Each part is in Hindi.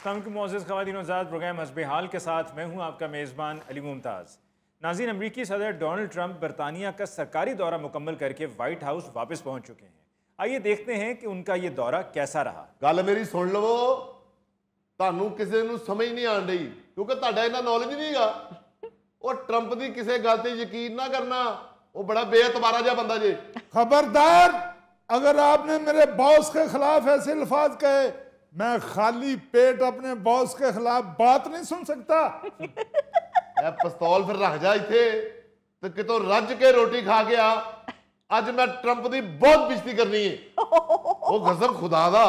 अस्सलाम वालेकुम मोअज़्ज़ज़ ख़वातीन और हज़रात, प्रोग्राम हस्बे हाल के साथ मैं हूँ आपका मेज़बान अली मुमताज़। नाज़रीन, अमरीकी सदर डोनाल्ड ट्रंप बरतानिया का सरकारी दौरा मुकम्मल करके वाइट हाउस वापस पहुँच चुके हैं। आइए देखते हैं कि उनका ये दौरा कैसा रहा। गल मेरी सुन लवो, ਤੁਹਾਨੂੰ ਕਿਸੇ ਨੂੰ ਸਮਝ ਨਹੀਂ ਆਣ ਰਹੀ ਕਿਉਂਕਿ ਤੁਹਾਡਾ ਇਹਨਾਂ ਨੌਲੇਜ ਨਹੀਂਗਾ। ਉਹ ਟਰੰਪ ਦੀ ਕਿਸੇ ਗੱਲ ਤੇ ਯਕੀਨ ਨਾ करना, वो बड़ा बेएतबारा जा बंदा जे। खबरदार, अगर आपने मेरे बॉस के खिलाफ ऐसे अल्फाज कहे, मैं खाली पेट अपने बॉस के खिलाफ बात नहीं सुन सकता। पिस्तौल फिर रख जा इथे ते कितों रज के रोटी खा के आ। अज मैं ट्रंप की बहुत बेइज्जती करनी है। वो गजब खुदा दा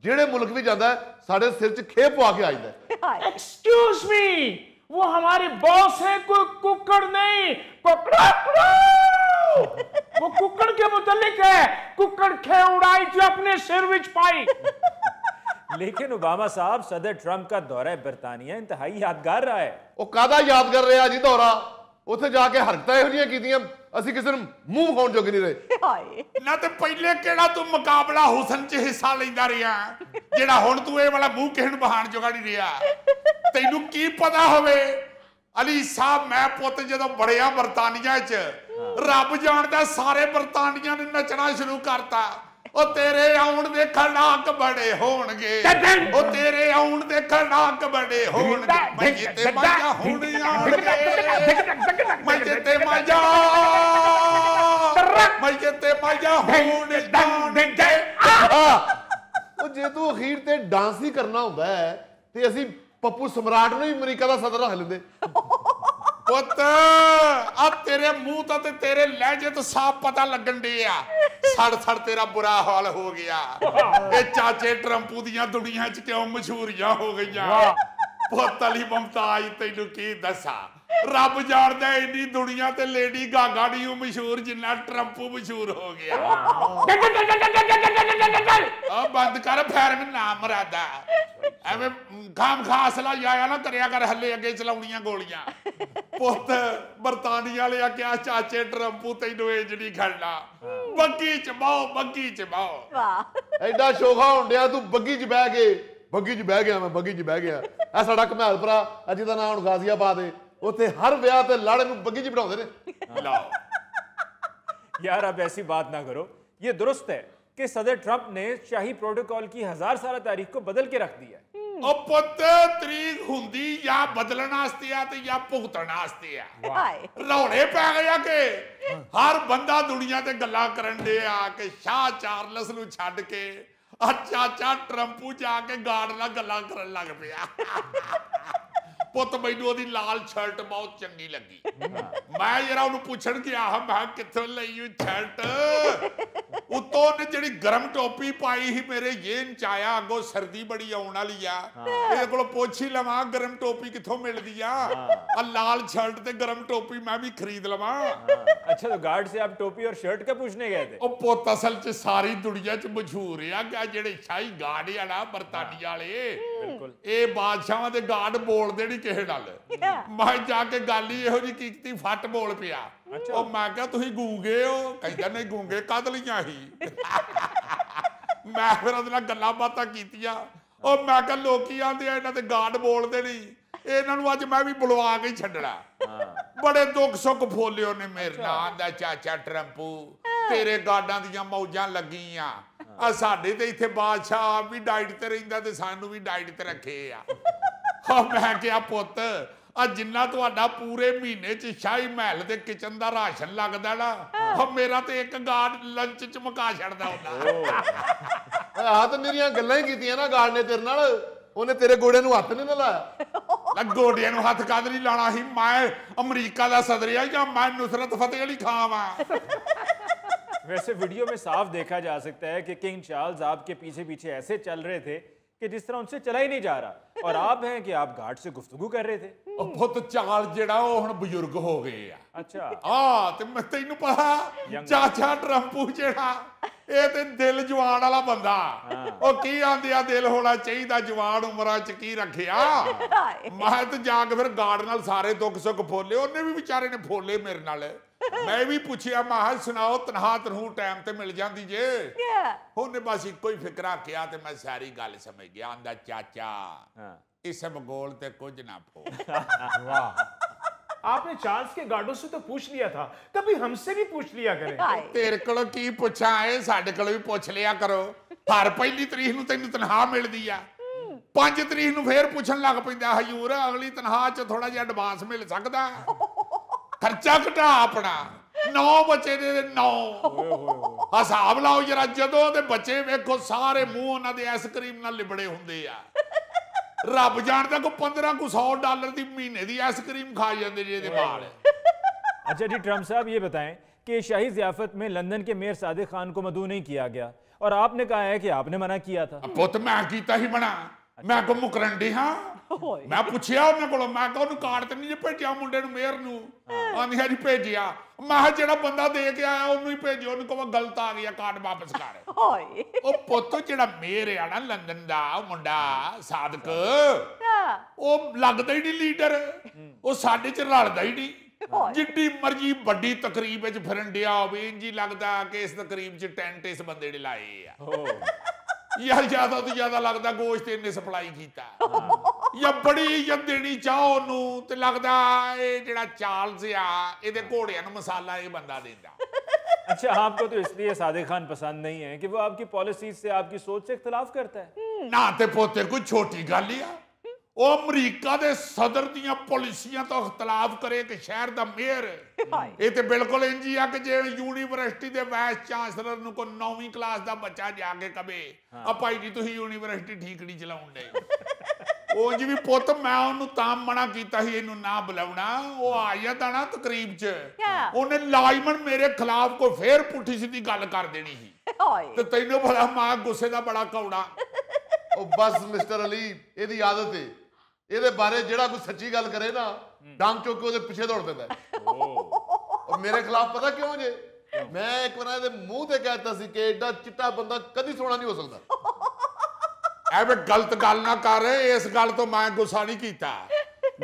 जेड़े मुल्क भी जाता है साढ़े सिर च खेप पवा के आइंदा। एक्सक्यूज मी, वो हमारे बॉस है, कोई कुक्कड़ नहीं। वो कुक्कड़ के मुतल्लिक है। कुक्कड़ खे उड़ाई जो अपने सिर विच पाई। लेकिन ओबामा साहब, सदर ट्रंप का दौरा बरतानिया इंतहाई यादगार रहा है। वो कादा याद कर रहा जी दौरा, उत्थे जाके हरकतां इहो जिहियां कीतियां ਅਸੀਂ ਕਿਸੇ ਨੂੰ ਮੂੰਹ ਵਿਖਾਉਣ ਜੋਗੇ ਨਹੀਂ ਰਹੇ। ਹਾਏ ਨਾ ਤੇ ਪਹਿਲੇ ਕਿਹੜਾ ਤੂੰ ਮੁਕਾਬਲਾ ਹੁਸਨ 'ਚ ਹਿੱਸਾ ਲੈਂਦਾ ਰਿਹਾ, ਜਿਹੜਾ ਹੁਣ ਤੂੰ ਇਹ ਵਾਲਾ ਮੂੰਹ ਕਿਸੇ ਨੂੰ ਬਹਾਣ ਜੋਗਾ ਨਹੀਂ ਰਿਹਾ। ਤੈਨੂੰ ਕੀ ਪਤਾ ਹੋਵੇ ਅਲੀ ਸਾਹਿਬ, ਮੈਂ ਪੁੱਤ ਜਦੋਂ ਬੜਿਆ ਬਰਤਾਨੀਆ 'ਚ, ਰੱਬ ਜਾਣਦਾ ਸਾਰੇ ਬਰਤਾਨੀਆ ਨੇ ਨੱਚਣਾ ਸ਼ੁਰੂ ਕਰਤਾ। ਉਹ ਤੇਰੇ ਆਉਣ ਦੇ ਖੜਾਕ ਬੜੇ ਹੋਣਗੇ, ਉਹ ਤੇਰੇ ਆਉਣ ਦੇ ਖੜਾਕ ਬੜੇ ਹੋਣਗੇ। ਮੈਂ ਜਿੱਤੇ ਮਾਇਆ ਹੁਣ ਆਉਣਗੇ, ਮੈਂ ਜਿੱਤੇ ਮਾਇਆ, ਮੈਂ ਜਿੱਤੇ ਮਾਇਆ ਹੁਣ ਆਉਣਗੇ। ਉਹ ਜੇ ਤੂੰ ਅਖੀਰ ਤੇ ਡਾਂਸ ਹੀ ਕਰਨਾ ਹੁੰਦਾ ਹੈ ਤੇ ਅਸੀਂ ਪੱਪੂ ਸਮਰਾਟ ਨੂੰ ਹੀ ਅਮਰੀਕਾ ਦਾ ਸਦਰ ਰੱਖ ਲੈਂਦੇ। ਪੁੱਤ ਆ ਤੇਰੇ ਮੂੰਹ ਤੋਂ ਤੇ ਤੇਰੇ ਲਹਿਜੇ ਤੋਂ ਸਾਫ਼ ਪਤਾ ਲੱਗਣ ਡਿਆ ਸੜ ਤੇਰਾ ਬੁਰਾ ਹਾਲ ਹੋ ਗਿਆ। ਇਹ ਚਾਚੇ ਟਰੰਪੂ ਦੀਆਂ ਦੁਨੀਆਂ 'ਚ ਕਿਉਂ ਮਸ਼ਹੂਰੀਆਂ ਹੋ ਗਈਆਂ। ਪੁੱਤ ਅਲੀ ਮੁਮਤਾਜ਼, ਤੈਨੂੰ ਕੀ ਦੱਸਾਂ, ਰੱਬ ਜਾਣਦਾ ਇੰਨੀ ਦੁਨੀਆ ਤੇ ਲੇਡੀ ਗਾਗਾ ਨਹੀਂ ਮਸ਼ਹੂਰ ਜਿੰਨਾ ਟਰੰਪੂ ਮਸ਼ਹੂਰ ਹੋ ਗਿਆ। ਆ ਬੰਦ ਕਰ ਫੈਰਮ ਨਾ ਮਰਾਦਾ, ਐਵੇਂ ਖਾਮ ਖਾਸਲਾ ਆਇਆ ਨਾ ਕਰਿਆ ਕਰ, ਹੱਲੇ ਅੱਗੇ ਚਲਾਉਣੀਆਂ ਗੋਲੀਆਂ। ਪੁੱਤ ਬਰਤਾਨੀਆ ਵਾਲੇ ਆ ਕਿਹਾ ਚਾਚੇ ਟਰੰਪੂ ਤੈਨੂੰ ਇਹ ਜਿਹੜੀ ਖੜਨਾ, ਬੱਗੀ ਚ ਬਾਓ, ਬੱਗੀ ਚ ਬਾਓ। ਵਾਹ, ਐਡਾ ਸ਼ੋਖਾ ਹੁੰਦਿਆ ਤੂੰ ਬੱਗੀ 'ਚ ਬਹਿ ਕੇ, ਬੱਗੀ 'ਚ ਬਹਿ ਗਿਆ, ਮੈਂ ਬੱਗੀ 'ਚ ਬਹਿ ਗਿਆ। ਇਹ ਸਾਡਾ ਘਮਿਆਲ ਭਰਾ ਅੱਜ ਦਾ ਨਾਮ ਹੁਣ ਗਾਜ਼ੀਆਬਾਦ ਹੈ, ਉੱਥੇ हर ब्याह ते लाड़े नूं बग्गी च बिठाउंदे ने। यार अब ऐसी बात ना करो। ये दुरुस्त है कि सदर ट्रंप ने शाही प्रोटोकॉल की 1000 साल तारीख को बदल के रख दिया। ਉਹ ਪੁੱਤ ਤਰੀਕ ਹੁੰਦੀ ਜਾਂ ਬਦਲਣ ਵਾਸਤੇ ਆ ਤੇ ਜਾਂ ਭੁਗਤਣ ਵਾਸਤੇ ਆ। ਹਾਏ ਰੌਲੇ ਪੈ ਗਿਆ ਕਿ ਹਰ ਬੰਦਾ ਦੁਨੀਆ ਤੇ ਗੱਲਾਂ ਕਰਨ ਦੇ ਆ ਕਿ ਸ਼ਾਹ ਚਾਰਲਸ ਨੂੰ ਛੱਡ ਕੇ ਆ ਚਾਚਾ ਟਰੰਪੂ ਜਾ ਕੇ ਗਾਰਡ ਨਾਲ ਗੱਲਾਂ ਕਰਨ ਲੱਗ ਪਿਆ। ਪੁੱਤ ਮੈਨੂੰ ਉਹਦੀ ਲਾਲ ਸ਼ਰਟ ਬਹੁਤ ਚੰਗੀ ਲੱਗੀ। ਮੈਂ ਜਰਾ ਉਹਨੂੰ ਪੁੱਛਣ ਗਿਆ, ਮੈਂ ਕਿੱਥੋਂ ਲਈ ਉਹ ਸ਼ਰਟ। ਉਤੋਂ ਉਹਨੇ ਜਿਹੜੀ ਗਰਮ ਟੋਪੀ ਪਾਈ ਸੀ ਮੇਰੇ ਜੇਨ ਚ ਆਇਆ, ਅੱਗੋਂ ਸਰਦੀ ਬੜੀ ਆਉਣ ਵਾਲੀ ਆ, ਇਹਦੇ ਕੋਲੋਂ ਪੁੱਛ ਹੀ ਲਵਾਂ ਗਰਮ ਟੋਪੀ ਕਿੱਥੋਂ ਮਿਲਦੀ ਆ। ਆ ਲਾਲ ਸ਼ਰਟ ਤੇ ਗਰਮ ਟੋਪੀ ਮੈਂ ਵੀ ਖਰੀਦ ਲਵਾਂ। अच्छा, तो गार्ड से आप टोपी और शर्ट का पूछने गए थे? ਉਹ ਪੁੱਤ ਅਸਲ ਚ ਸਾਰੀ ਦੁਨੀਆ ਚ ਮਸ਼ਹੂਰ ਆ ਕਿ ਜਿਹੜੇ ਸ਼ਾਹੀ ਗਾਰਡ ਆ ਨਾ ਬਰਤਾਨੀਆ ਵਾਲੇ, ਇਹ ਬਾਦਸ਼ਾਹਾਂ ਦੇ ਗਾਰਡ ਬੋਲਦੇ ਨਹੀਂ ਕਿਸੇ ਨਾਲ। ਮੈਂ ਜਾ ਕੇ ਗੱਲ ਹੀ ਇਹੋ ਜਿਹੀ ਕੀਤੀ, ਫੱਟ ਬੋਲ ਪਿਆ। ਉਹ ਮੈਂ ਕਿਹਾ ਤੁਸੀਂ ਗੂੰਗੇ ਹੋ? ਕਹਿੰਦਾ ਨਹੀਂ, ਗੂੰਗੇ ਕਦ ਲਈਆਂ ਸੀ। ਮੈਂ ਫਿਰ ਉਹਦੇ ਨਾਲ ਗੱਲਾਂ ਬਾਤਾਂ ਕੀਤੀਆਂ। ਉਹ ਮੈਂ ਕਿਹਾ ਲੋਕੀ ਆਂਦੇ ਆ ਇਹਨਾਂ ਤੇ ਗਾਰਡ ਬੋਲਦੇ ਨਹੀਂ, ਇਹਨਾਂ ਨੂੰ ਅੱਜ ਮੈਂ ਵੀ ਬੁਲਵਾ ਕੇ ਛੱਡਣਾ। ਬੜੇ ਦੁੱਖ ਸੁੱਖ ਫੋਲੇ ਉਹਨੇ ਮੇਰੇ ਨਾਲ ਦਾ ਚਾਚਾ ਟਰੰਪੂ, ਤੇਰੇ ਗਾਰਡਾਂ ਦੀਆਂ ਮੌਜਾਂ ਲੱਗੀਆਂ। ਆ ਸਾਡੇ ਤੇ ਇੱਥੇ ਬਾਦਸ਼ਾਹ ਵੀ ਡਾਈਟ ਤੇ ਰਹਿੰਦਾ ਤੇ ਸਾਨੂੰ ਵੀ ਡਾਈਟ ਤੇ ਰੱਖੇ ਆ। ਮੈਂ ਕਿਹਾ ਪੁੱਤ, ਆ ਜਿੰਨਾ ਤੁਹਾਡਾ ਪੂਰੇ ਮਹੀਨੇ ਚ ਸ਼ਾਹੀ ਮਹਿਲ ਦੇ ਕਿਚਨ ਦਾ ਰਾਸ਼ਨ ਲੱਗਦਾ ਨਾ, ਮੇਰਾ ਤੇ ਇੱਕ ਗਾਰਡ ਲੰਚ ਚ ਮੁਕਾ ਛੱਡਦਾ ਹੁੰਦਾ। ਆਹ ਤਾਂ ਮੇਰੀਆਂ ਗੱਲਾਂ ਹੀ ਕੀਤੀਆਂ ਨਾ ਗਾਰਡ ਨੇ ਤੇਰੇ ਨਾਲ, ਉਹਨੇ ਤੇਰੇ ਗੋੜੇ ਨੂੰ ਹੱਥ ਨਹੀਂ ਨਾ ਲਾਇਆ। ਗੋਡਿਆਂ ਨੂੰ ਹੱਥ ਕਾਹਦੇ ਲਈ ਲਾਣਾ ਸੀ? ਮੈਂ ਅਮਰੀਕਾ ਦਾ ਸਦਰ ਆ ਜਾਂ ਮੈਂ नुसरत फतेह अली खां वां? वैसे वीडियो में साफ देखा जा सकता है कि किंग चार्ल्स आपके पीछे पीछे ऐसे चल रहे थे कि जिस तरह उनसे चला ही नहीं जा रहा, और आप हैं कि आप गार्ड से गुफ्तगू कर रहे थे। ਉਹ ਪੁੱਤ ਚਾਲ ਜਿਹੜਾ ਉਹ ਹੁਣ ਬਜ਼ੁਰਗ ਹੋ ਗਏ ਆ। अच्छा, ਆ ਤੇ ਮੈਂ ਤੈਨੂੰ ਪਤਾ ਚਾਚਾ ਟਰੰਪੂ ਜਿਹੜਾ, ਇਹ ਤੇ ਦਿਲ ਜਵਾਨ ਵਾਲਾ ਬੰਦਾ। ਉਹ ਕੀ ਆਂਦੇ ਆ, ਦਿਲ ਹੋਣਾ ਚਾਹੀਦਾ ਜਵਾਨ ਉਮਰਾਂ ਚ ਕੀ ਰੱਖਿਆ। ਮੈਂ ਤੇ ਜਾ ਕੇ ਫਿਰ ਗਾਰਡ ਨਾਲ ਸਾਰੇ ਦੁੱਖ ਸੁੱਖ ਫੋਲੇ, ਉਹਨੇ ਵੀ ਵਿਚਾਰੇ ਨੇ ਫੋਲੇ ਮੇਰੇ ਨਾਲ। ਮੈਂ ਵੀ ਪੁੱਛਿਆ ਮੈਂ ਸੁਣਾਓ ਤਨਖਾਹ ਟਾਈਮ ਤੇ ਮਿਲ ਜਾਂਦੀ ਜੇ ਉਹਨੇ ਬਸ ਇੱਕੋ ਹੀ ਫਿਕਰਾ ਕਿਹਾ ਤੇ ਮੈਂ ਸਾਰੀ ਗੱਲ ਸਮਝ ਗਿਆ ਆਂਦਾ ਚਾਚਾ इस भूगोल ते कुछ ना पो। वाह, आपने चार्ल्स के गार्डों से तो पूछ लिया था, कभी हमसे भी पूछ लिया करें। तेरे कोलों की पूछा है, साडे कोलों भी पूछ लिया करो। हर पहली तरीक नूं तैनूं तनख्वाह मिलदी आ, 5 तरीक नूं फिर पूछण लग पैंदा हजूर अगली तनख्वाह च थोड़ा जिहा एडवांस मिल सकदा, खर्चा घटा अपना। 9 बच्चे दे 9 हिसाब लाओ जरा, जदों दे बच्चे वेखो सारे मूंह उन्हां दे आइसक्रीम नाल लिबड़े हुंदे आ। रब जानदा को 1500 डॉलर की महीने की आइसक्रीम खा जाते जी बाल। अच्छा जी, ट्रम्प साहब ये बताएं कि शाही ज़ियाफत में लंदन के मेयर सादिक खान को मदऊ नहीं किया गया और आपने कहा है कि आपने मना किया था। पुत मैं कीता ही मना, मैं को मुकरन डी हाँ। मैं पूछया उन्होंने को, मैं कहा उन्होंने कार्ड तो नहीं भेजा मुंडे मेयर नूं, आंधी जी भेजिया। मैं जेड़ा बंदा दे के आया उन्होंने ही भेजो, उन्होंने कहा गलत आ गया कार्ड वापस कर। ओ पुत जेड़ा मेयर है ना लंदन दा मुंडा सादक, ओ लगदा ही नहीं लीडर, ओ साडे च रलदा ही नहीं। जिड्डी मर्जी बड़ी तकरीब च फिरन दिया होवे, इंज ही लगदा कि इस तकरीब च टेंट इस बंदे ने लाए आ, या ज्यादा तो ज्यादा लगदा गोश्त इन्ने सप्लाई कीता, या बड़ी इज्जत देनी चाहो ओनू ते लगदा ए जेड़ा चार्ल्स आ इहदे घोड़ियां नूं मसाला ये बंदा देंदा। अच्छा, आपको तो इसलिए सादिक खान पसंद नहीं है कि वो आपकी पॉलिसी से, आपकी सोच से इख्तिलाफ करता है। ना ते पोते कोई छोटी गल ही आ, ओ अमरीका दे सदर दियां पॉलिसियां तो इख्तिलाफ करे कि शहर दा मेयर, ये ते बिल्कुल इंज ही आ कि जे यूनिवर्सिटी दे वाइस चांसलर नूं को 9वीं क्लास दा बच्चा जाके कहे आ भाई जी तुसीं यूनिवर्सिटी ठीक नहीं चलाउण दे, उंज भी पुत मैं ओनू तां मना कीता ही इनू ना बुलाउणा। ओ आया था ना तकरीब च, ओने लाजमन मेरे खिलाफ कोई फिर पुठी सीधी गल कर देनी ही, ते तैनूं पता मां गुस्से दा बड़ा कौड़ा। ओ बस मिस्टर अली, इहदी आदत है, ਇਹਦੇ ਬਾਰੇ ਜਿਹੜਾ ਕੋਈ ਸੱਚੀ ਗੱਲ ਕਰੇ ਨਾ ਡਾਂਗ ਚੁੱਕ ਕੇ ਉਹਦੇ ਪਿੱਛੇ ਦੌੜ ਪੈਂਦਾ। ਉਹ ਮੇਰੇ ਖਿਲਾਫ ਪਤਾ ਕਿਉਂ ਜੇ, ਮੈਂ ਇੱਕ ਵਾਰ ਇਹਦੇ ਮੂੰਹ ਤੇ ਕਹਿਤਾ ਸੀ ਕਿ ਐਡਾ ਚਿੱਟਾ ਬੰਦਾ ਕਦੀ ਸੋਹਣਾ ਨਹੀਂ ਹੋ ਸਕਦਾ। ਐਵੇਂ ਗਲਤ ਗੱਲ ਨਾ ਕਰ, ਇਸ ਗੱਲ ਤੋਂ ਮੈਂ ਗੁੱਸਾ ਨਹੀਂ ਕੀਤਾ।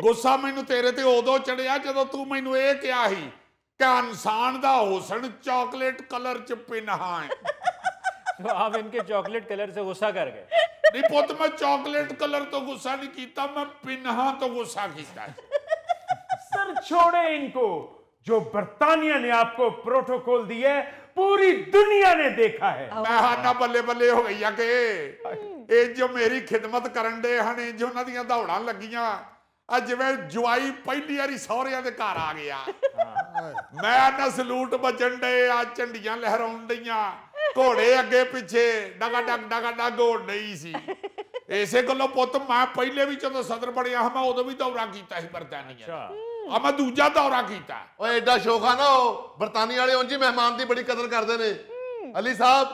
ਗੁੱਸਾ ਮੈਨੂੰ ਤੇਰੇ ਤੇ ਉਦੋਂ ਚੜਿਆ ਜਦੋਂ ਤੂੰ ਮੈਨੂੰ ਇਹ ਕਿਹਾ ਸੀ ਕਿ ਇਨਸਾਨ ਦਾ ਹੁਸਨ ਚਾਕਲੇਟ कलर च पिनहा है। तो आप इनके चॉकलेट कलर से गुस्सा कर गए? नहीं पुत, मैं चॉकलेट कलर तो गुस्सा नहीं कीता, मैं पिनहा तो गुस्सा कीता। सर छोड़े इनको, जो बर्तानिया ने आपको प्रोटोकॉल दिया है पूरी दुनिया ने देखा है। मैं हाना बल्ले बल्ले हो गई के ये जो मेरी खिदमत करन दे हने, जो उन्हां दियां दौड़ां लगियां आ जिवें जवाई पहली वारी सहुरियां दे घर आ गया। मैं ना सलूट बजन डे आ, झंडियां लहराउण डईयां, घोड़े अगे पिछे डगा डग घोड़ नहीं सी। इसे गल्लों पुत मैं पहले भी जदों सदर बनिया मैं उदों भी दौरा कीता सी बरतानिया, मैं दूजा दौरा कीता। ओए एडा शौक आ ना, बरतानिया वाले उंज ही मेहमान की बड़ी कदर करते ने। अली साहब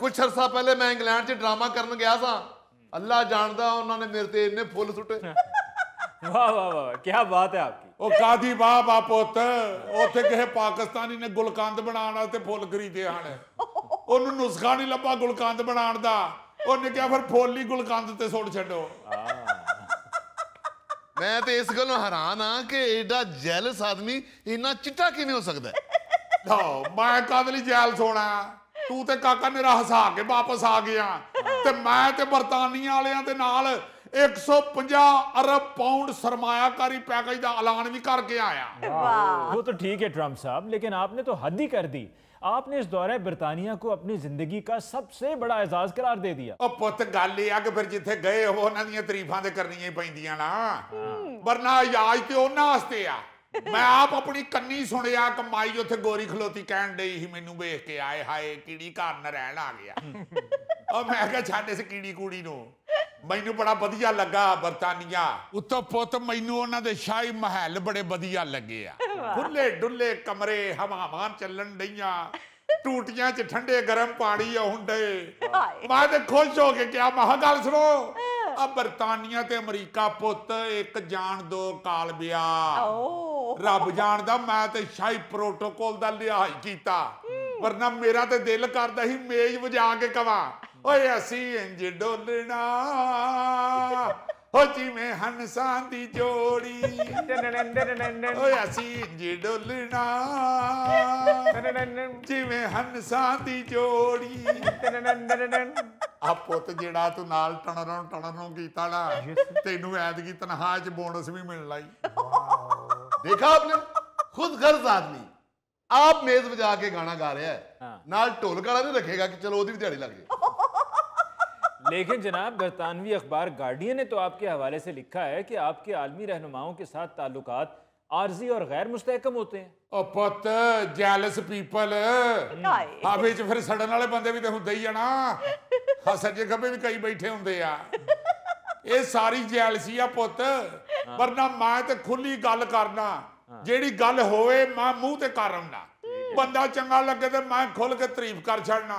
कुछ अरसा पहले मैं इंग्लैंड च ड्रामा करन गया था, अल्लाह जानदा उन्होंने मेरे ते इन्ने फुल सुटे। वाह वाह वाह, क्या बात है आपकी। ओ कादी वाह वाह पुत, उत्थे किसे पाकिस्तानी ने गुलकंद बनाने वास्ते फुल खरीदे हन, ਉਹਨੂੰ ਨੁਸਖਾ ਨਹੀਂ ਲੱਭਾ ਗੁਲਕੰਦ ਬਣਾਉਣ ਦਾ, ਉਹਨੇ ਕਿਹਾ ਫਿਰ ਫੁੱਲ ਹੀ ਗੁਲਕੰਦ ਤੇ ਸੁੱਟ ਛੱਡੋ। ਮੈਂ ਤੇ ਇਸ ਗੱਲੋਂ ਹੈਰਾਨ ਆ ਕਿ ਐਡਾ ਜੈਲਸ ਆਦਮੀ ਇੰਨਾ ਚਿੱਟਾ ਕਿਵੇਂ ਹੋ ਸਕਦਾ। ਲਓ ਮੈਂ ਕਾਹਦੇ ਲਈ ਜੈਲਸ ਹੋਣਾ, ਤੂੰ ਤੇ ਕਾਕਾ ਮੇਰਾ ਹਸਾ ਕੇ ਵਾਪਸ ਆ ਗਿਆ, ਤੇ ਮੈਂ ਤੇ ਬਰਤਾਨੀਆ ਵਾਲਿਆਂ ਦੇ ਨਾਲ 150 अरब पाउंड सरमायाकारी पैकेज का ऐलान भी करके आया। वो तो ठीक है ट्रम्प साहब, लेकिन आपने तो हद ही कर दी। आपने इस दौरे बरतानिया को अपनी जिंदगी का सबसे बड़ा एजाज करार दे दिया। ओ पुत गल ये कि फिर जिथे गए हो उन्हां दियां तारीफां ते करनियां ही पैंदियां ना, वरना इजाज ते उन्हां वास्ते आ। मैं आप अपनी कन्नी सुनिया कि माई उत्थे गोरी खलोती कहन डई ही, मैनू वेख के आए हाय कीड़ी घर न रहन आ गया। और मैं कहा छड्ड इस कीड़ी कूड़ी नूं, मैनू बड़ा वधिया लगा बरतानिया। उत्तों पुत मैनू उन्हां दे शाही महल बड़े वधिया लगे आ, खुले डुले कमरे, हवावां चलन डईयां, टूटियां च ठंडे गरम पानी आउण डे। मैं ते खुश हो के क्या महा गल सुनो, आ बरतानिया ते अमरीका पुत एक जान दो काल ब्याह, रब जानदा मैं ते शाही प्रोटोकॉल दा लिहाज कीता, वरना मेरा ते दिल करदा ही मेज वजा के कवां ओए असी इंज डोलना ਹੋ ਜਿਵੇਂ ਹੰਸਾਂ ਦੀ ਜੋੜੀ ਓਏ ਅਸੀਂ ਇੰਜ ਡੋਲਣਾ ਜਿਵੇਂ ਹੰਸਾਂ ਦੀ ਜੋੜੀ ਆ ਪੁੱਤ ਜਿਹੜਾ ਤੂੰ ਨਾਲ ਟਣਰੋਂ ਕੀਤਾ ਨਾ ਤੈਨੂੰ ਐਤਕੀ ਤਨਖਾਹ 'ਚ ਬੋਨਸ ਵੀ ਮਿਲਣਾ ਈ। देखा आपने, खुद गर्ज आदमी आप मेज बजा के गाना गा रहा है, नाल ढोल गाना नहीं रखेगा कि चलो ओदी भी दिहाड़ी लग जाए। लेकिन जनाब बरतानवी अखबार गार्डियन ने तो आपके हवाले से लिखा है कि आपके आलमी रहनुमाओं के साथ ताल्लुकात आर्जी और गैर मुस्तहकम होते हैं। ओ पुत जैलस पीपल हाँ विच फिर सड़न वाले बंदे भी तो हुंदे ही आ ना, हाँ सज्जे खब्बे भी कई बैठे हुंदे आ। ਇਹ ਸਾਰੀ ਜੈਲਸੀ ਆ ਪੁੱਤ, ਵਰਨਾ ਮੈਂ ਤੇ ਖੁੱਲੀ ਗੱਲ ਕਰਨਾ, ਜਿਹੜੀ ਗੱਲ ਹੋਵੇ ਮੈਂ ਮੂੰਹ ਤੇ ਕਰ ਆਉਣਾ। ਬੰਦਾ ਚੰਗਾ ਲੱਗੇ ਤੇ ਮੈਂ ਖੁੱਲ ਕੇ ਤਾਰੀਫ ਕਰ ਛੱਡਣਾ,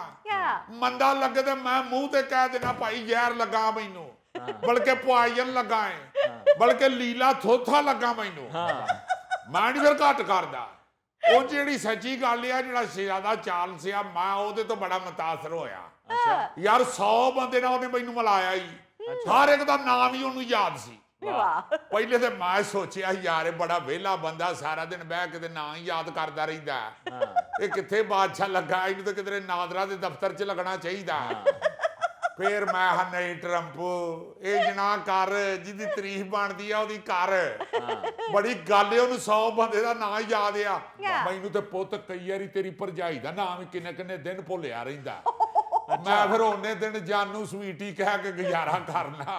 ਮੰਦਾ ਲੱਗੇ ਤੇ ਮੈਂ ਮੂੰਹ ਤੇ ਕਹਿ ਦੇਣਾ ਭਾਈ ਜ਼ਹਿਰ ਲੱਗਾ ਮੈਨੂੰ, ਬਲਕਿ ਪੁਆਇਨ ਲੱਗਾ ਹੈ, ਬਲਕਿ ਲੀਲਾ ਥੋਥਾ ਲੱਗਾ ਮੈਨੂੰ। ਮੈਂ ਨਹੀਂ ਫਿਰ ਘੱਟ ਕਰਦਾ। ਉਹ ਜਿਹੜੀ ਸੱਚੀ ਗੱਲ ਆ, ਜਿਹੜਾ ਜ਼ਿਆਦਾ ਚਾਂਸ ਆ, ਮੈਂ ਉਹਦੇ ਤੋਂ ਬੜਾ ਮੁਤਾਸਰ ਹੋਇਆ ਯਾਰ। 100 ਬੰਦੇ ਨਾਲ ਉਹਨੇ ਮੈਨੂੰ ਮਿਲਾਇਆ ਹੀ, ਹਰ ਇੱਕ ਦਾ ਨਾਮ ਹੀ ਉਹਨੂੰ ਯਾਦ ਸੀ। ਪਹਿਲੇ ਤੇ ਮੈਂ ਸੋਚਿਆ ਯਾਰ ਇਹ ਬੜਾ ਵਿਹਲਾ ਬੰਦਾ, ਸਾਰਾ ਦਿਨ ਬਹਿ ਕੇ ਤੇ ਨਾਂ ਹੀ ਯਾਦ ਕਰਦਾ ਰਹਿੰਦਾ, ਇਹ ਕਿੱਥੇ ਬਾਦਸ਼ਾਹ ਲੱਗਾ, ਇਹਨੂੰ ਤਾਂ ਕਿਧਰੇ ਨਾਦਰਾ ਦੇ ਦਫ਼ਤਰ 'ਚ ਲੱਗਣਾ ਚਾਹੀਦਾ। ਫਿਰ ਮੈਂ ਨਹੀਂ ਟਰੰਪ ਇਹ ਜਨਾ ਕਰ, ਜਿਹਦੀ ਤਾਰੀਫ ਬਣਦੀ ਆ ਉਹਦੀ ਕਰ। ਬੜੀ ਗੱਲ ਏ, ਉਹਨੂੰ 100 ਬੰਦੇ ਦਾ ਨਾਂ ਯਾਦ ਆ, ਮੈਨੂੰ ਤੇ ਪੁੱਤ ਕਈ ਵਾਰੀ ਤੇਰੀ ਭਰਜਾਈ ਦਾ ਨਾਮ ਕਿੰਨੇ ਕਿੰਨੇ ਦਿਨ ਭੁੱਲਿਆ ਰਹਿੰਦਾ। ਮੈਂ ਫਿਰ ਉਹਨੇ ਦਿਨ ਜਾਨੂ ਸਵੀਟੀ ਕਹਿ ਕੇ ਗੁਜ਼ਾਰਾ ਕਰਨਾ,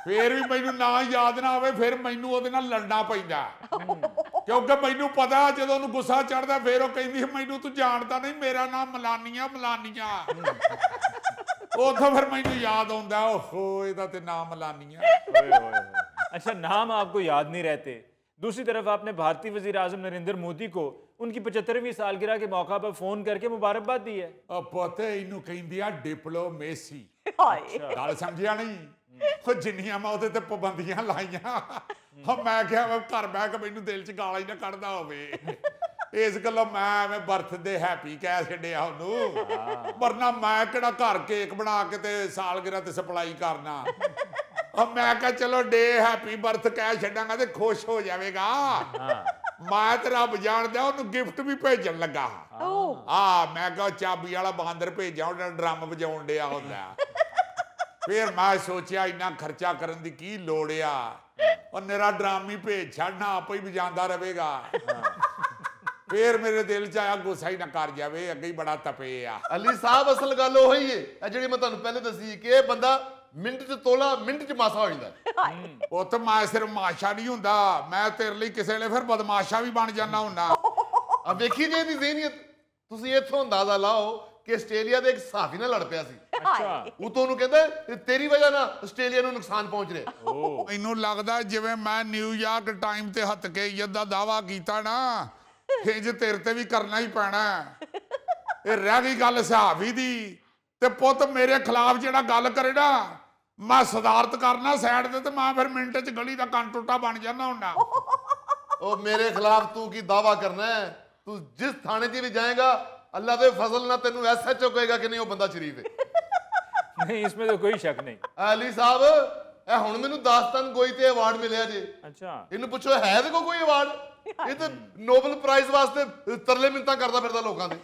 ਫੇਰ ਵੀ ਮੈਨੂੰ ਨਾਂ ਯਾਦ ਨਾ ਆਵੇ, ਫਿਰ ਮੈਨੂੰ ਉਹਦੇ ਨਾਲ ਲੜਨਾ ਪੈਂਦਾ, ਕਿਉਂਕਿ ਮੈਨੂੰ ਪਤਾ ਜਦੋਂ ਉਹਨੂੰ ਗੁੱਸਾ ਚੜਦਾ ਫਿਰ ਉਹ ਕਹਿੰਦੀ ਮੈਨੂੰ ਤੂੰ ਜਾਣਦਾ ਨਹੀਂ, ਮੇਰਾ ਨਾਮ ਮਲਾਨੀਆ ਮਲਾਨੀਆ। ਉਦੋਂ ਫਿਰ ਮੈਨੂੰ याद आउंदा ओहो ਇਹਦਾ ਤੇ नाम मलानिया। अच्छा नाम आपको याद नहीं रहते। दूसरी तरफ आपने भारतीय वजीर आजम नरेंद्र मोदी को उनकी 75वीं सालगिरह के मौका पर फोन करके मुबारकबाद दी है। पुत इनू कहंदी आ डिप्लोमेसी, गल समझिया नहीं। जिन्नियां मैं ਉਹਦੇ ਤੇ ਪਾਬੰਦੀਆਂ ਲਾਈਆਂ ਮੈਂ ਕਿਹਾ ਘਰ ਬਹਿ ਕੇ ਮੈਨੂੰ ਦਿਲ 'ਚ ਗਾਲਾਂ ਹੀ ਨਾ ਕੱਢਦਾ ਹੋਵੇ, ਇਸ ਗੱਲੋਂ ਮੈਂ ਐਵੇਂ ਬਰਥਡੇ ਹੈਪੀ ਕਹਿ ਛੱਡਿਆ ਉਹਨੂੰ, ਵਰਨਾ ਮੈਂ ਕਿਹੜਾ ਘਰ ਕੇਕ ਬਣਾ ਕੇ ਤੇ ਸਾਲਗਿਰਹ ਤੇ ਸਪਲਾਈ ਕਰਨਾ। ਮੈਂ ਕਿਹਾ ਚਲੋ ਡੇ ਹੈਪੀ ਬਰਥ ਕਹਿ ਛੱਡਾਂਗਾ ਤੇ ਖੁਸ਼ ਹੋ ਜਾਵੇਗਾ। ਮੈਂ ਤੇ ਰੱਬ ਜਾਣਦਾ ਉਹਨੂੰ ਗਿਫਟ ਵੀ ਭੇਜਣ ਲੱਗਾ। ਮੈਂ ਕਿਹਾ ਚਾਬੀ ਵਾਲਾ ਬਾਂਦਰ ਭੇਜਾਂ, ਉਹਦਾ ਡਰਮ ਵਜਾਉਣ ਡਿਆ ਹੁੰਦਾ। ਫਿਰ ਮੈਂ ਸੋਚਿਆ ਇੰਨਾ ਖਰਚਾ ਕਰਨ ਦੀ ਕੀ ਲੋੜ ਆ, ਉਹ ਮੇਰਾ ਡਰਮ ਹੀ ਭੇਜ ਛੱਡਣਾ, ਆਪੇ ਹੀ ਵਜਾਉਂਦਾ ਰਹੇਗਾ। ਫਿਰ ਮੇਰੇ ਦਿਲ 'ਚ ਆਇਆ ਗੁੱਸਾ ਹੀ ਨਾ ਕਰ ਜਾਵੇ, ਅੱਗੇ ਹੀ ਬੜਾ ਤਪੇ ਆ। ਅਲੀ ਸਾਹਿਬ ਅਸਲ ਗੱਲ ਉਹ ਹੀ ਹੈ ਜਿਹੜੀ ਮੈਂ ਤੁਹਾਨੂੰ ਪਹਿਲੇ ਦੱਸੀ ਕਿ ਇਹ ਬੰਦਾ ਮਿੰਟ 'ਚ ਤੋਲਾ ਮਿੰਟ 'ਚ ਮਾਸਾ ਹੋ ਜਾਂਦਾ। ਉਹ ਤਾਂ ਮੈਂ ਸਿਰਫ ਮਾਸ਼ਾ ਨਹੀਂ ਹੁੰਦਾ, ਮੈਂ ਤੇਰੇ ਲਈ ਕਿਸੇ ਵੇਲੇ ਫਿਰ ਬਦਮਾਸ਼ਾ ਵੀ ਬਣ ਜਾਂਦਾ ਹੁੰਦਾ। ਆ ਵੇਖੀ ਜੇ ਇਹਦੀ ਜ਼ਿਹਨੀਅਤ, ਤੁਸੀਂ ਇੱਥੋਂ ਅੰਦਾਜ਼ਾ ਲਾਓ ਕਿ ਆਸਟ੍ਰੇਲੀਆ ਦੇ ਇੱਕ ਸਾਫੀ ਨਾਲ ਲੜ ਪਿਆ ਸੀ। ਉਤੋਂ ਉਹਨੂੰ ਕਹਿੰਦਾ ਤੇਰੀ ਵਜ੍ਹਾ ਨਾਲ ਆਸਟ੍ਰੇਲੀਆ ਨੂੰ ਨੁਕਸਾਨ ਪਹੁੰਚ ਰਿਹਾ। ਮੈਨੂੰ ਲੱਗਦਾ ਜਿਵੇਂ ਮੈਂ ਨਿਊਯਾਰਕ ਟਾਈਮ ਤੇ ਹੱਥ ਕੇ ਇੱਜ਼ਤ ਦਾ ਦਾਵਾ ਕੀਤਾ ਨਾ, ਇੰਜ ਤੇਰੇ ਤੇ ਵੀ ਕਰਨਾ ਹੀ ਪੈਣਾ। ਇਹ ਰਹਿ ਗਈ ਗੱਲ ਸਹਾਵੀ ਦੀ, ਤੇ ਪੁੱਤ ਮੇਰੇ ਖਿਲਾਫ ਜਿਹੜਾ ਗੱਲ ਕਰੇ ਨਾ, ਮੈਂ ਸਦਾਰਤ ਕਰਨਾ ਸਾਈਡ ਤੇ, ਤੇ ਮੈਂ ਫਿਰ ਮਿੰਟ 'ਚ ਗਲੀ ਦਾ ਕੰਨ ਟੁੱਟਾ ਬਣ ਜਾਣਾ ਹੁੰਦਾ। ਉਹ ਮੇਰੇ ਖਿਲਾਫ ਤੂੰ ਕੀ ਦਾਵਾ ਕਰਨਾ ਹੈ? ਤੂੰ ਜਿਸ ਥਾਣੇ 'ਚ ਵੀ ਜਾਏਗਾ अल्लाह के फजल ना तेनू SHO कहेगा कि नहीं वो बंदा शरीफ है। नहीं इसमें तो कोई शक नहीं। अली साहब ए हुण मैनू दास्तान गोई ते अवार्ड मिलिया जे। अच्छा इन्हू पूछो है ते कोई अवार्ड? ये तो नोबल प्राइज वास्ते तरले मिन्नतां करदा फिरदा लोकां दे।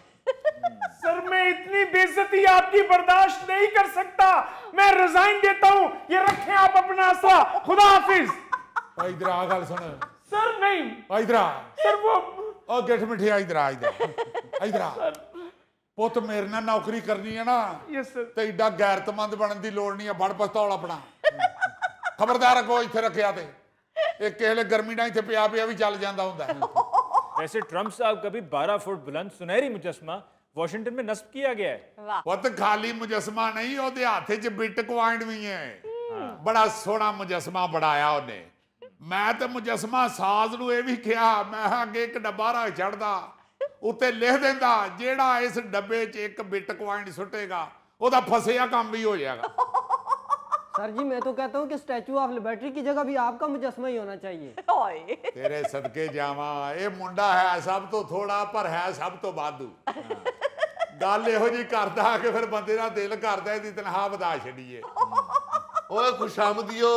सर मैं इतनी बेइज्जती आपकी बर्दाश्त नहीं कर सकता, मैं रिजाइन देता हूं। ये रखें आप अपना असला, खुदा हाफिज। इधर आ गल सुन। सर नहीं इधर आ सर, वो ओ गिठ मिठिया इधर आ, इधर आ पुत, मेरे नाल नौकरी करनी है ना ते एडा गैरतमंद बनने की लोड़ नहीं है। बड़ पिस्तौल अपना खबरदार रखो, इत्थे रखिया ते एक केले गर्मी ना इत्थे पिया पिया भी चल जांदा हुंदा है। वैसे ट्रंप साहब का भी 12 फुट बुलंद सुनहरी मुजस्मा वाशिंगटन में नस्ब किया गया है। पुत खाली मुजस्मा नहीं, ओदे हाथ च बिटकॉइन भी है। बड़ा सोहना मुजस्मा बनाया उन्हें। मैं तो मुजस्मा साज नूं ये भी कहा, मैं अगे एक डब्बा रख छड्डदा, उत्ते लिख दिंदा जेड़ा इस डब्बे च एक बिटकॉइन सुटेगा ओदा फसिया काम भी हो जाएगा। सर जी मैं तो कहता हूँ कि स्टैचू ऑफ लिबर्टी की जगह भी आपका मुजस्मा ही होना चाहिए। तेरे सदके जावा, ये मुंडा है सब तो थोड़ा पर है सब तो वाधू। गल इहो जी करदा कि फिर बंदे दा दिल करदा इहदी तनख्वाह वधा छड्डीए। ओए खुशामदियो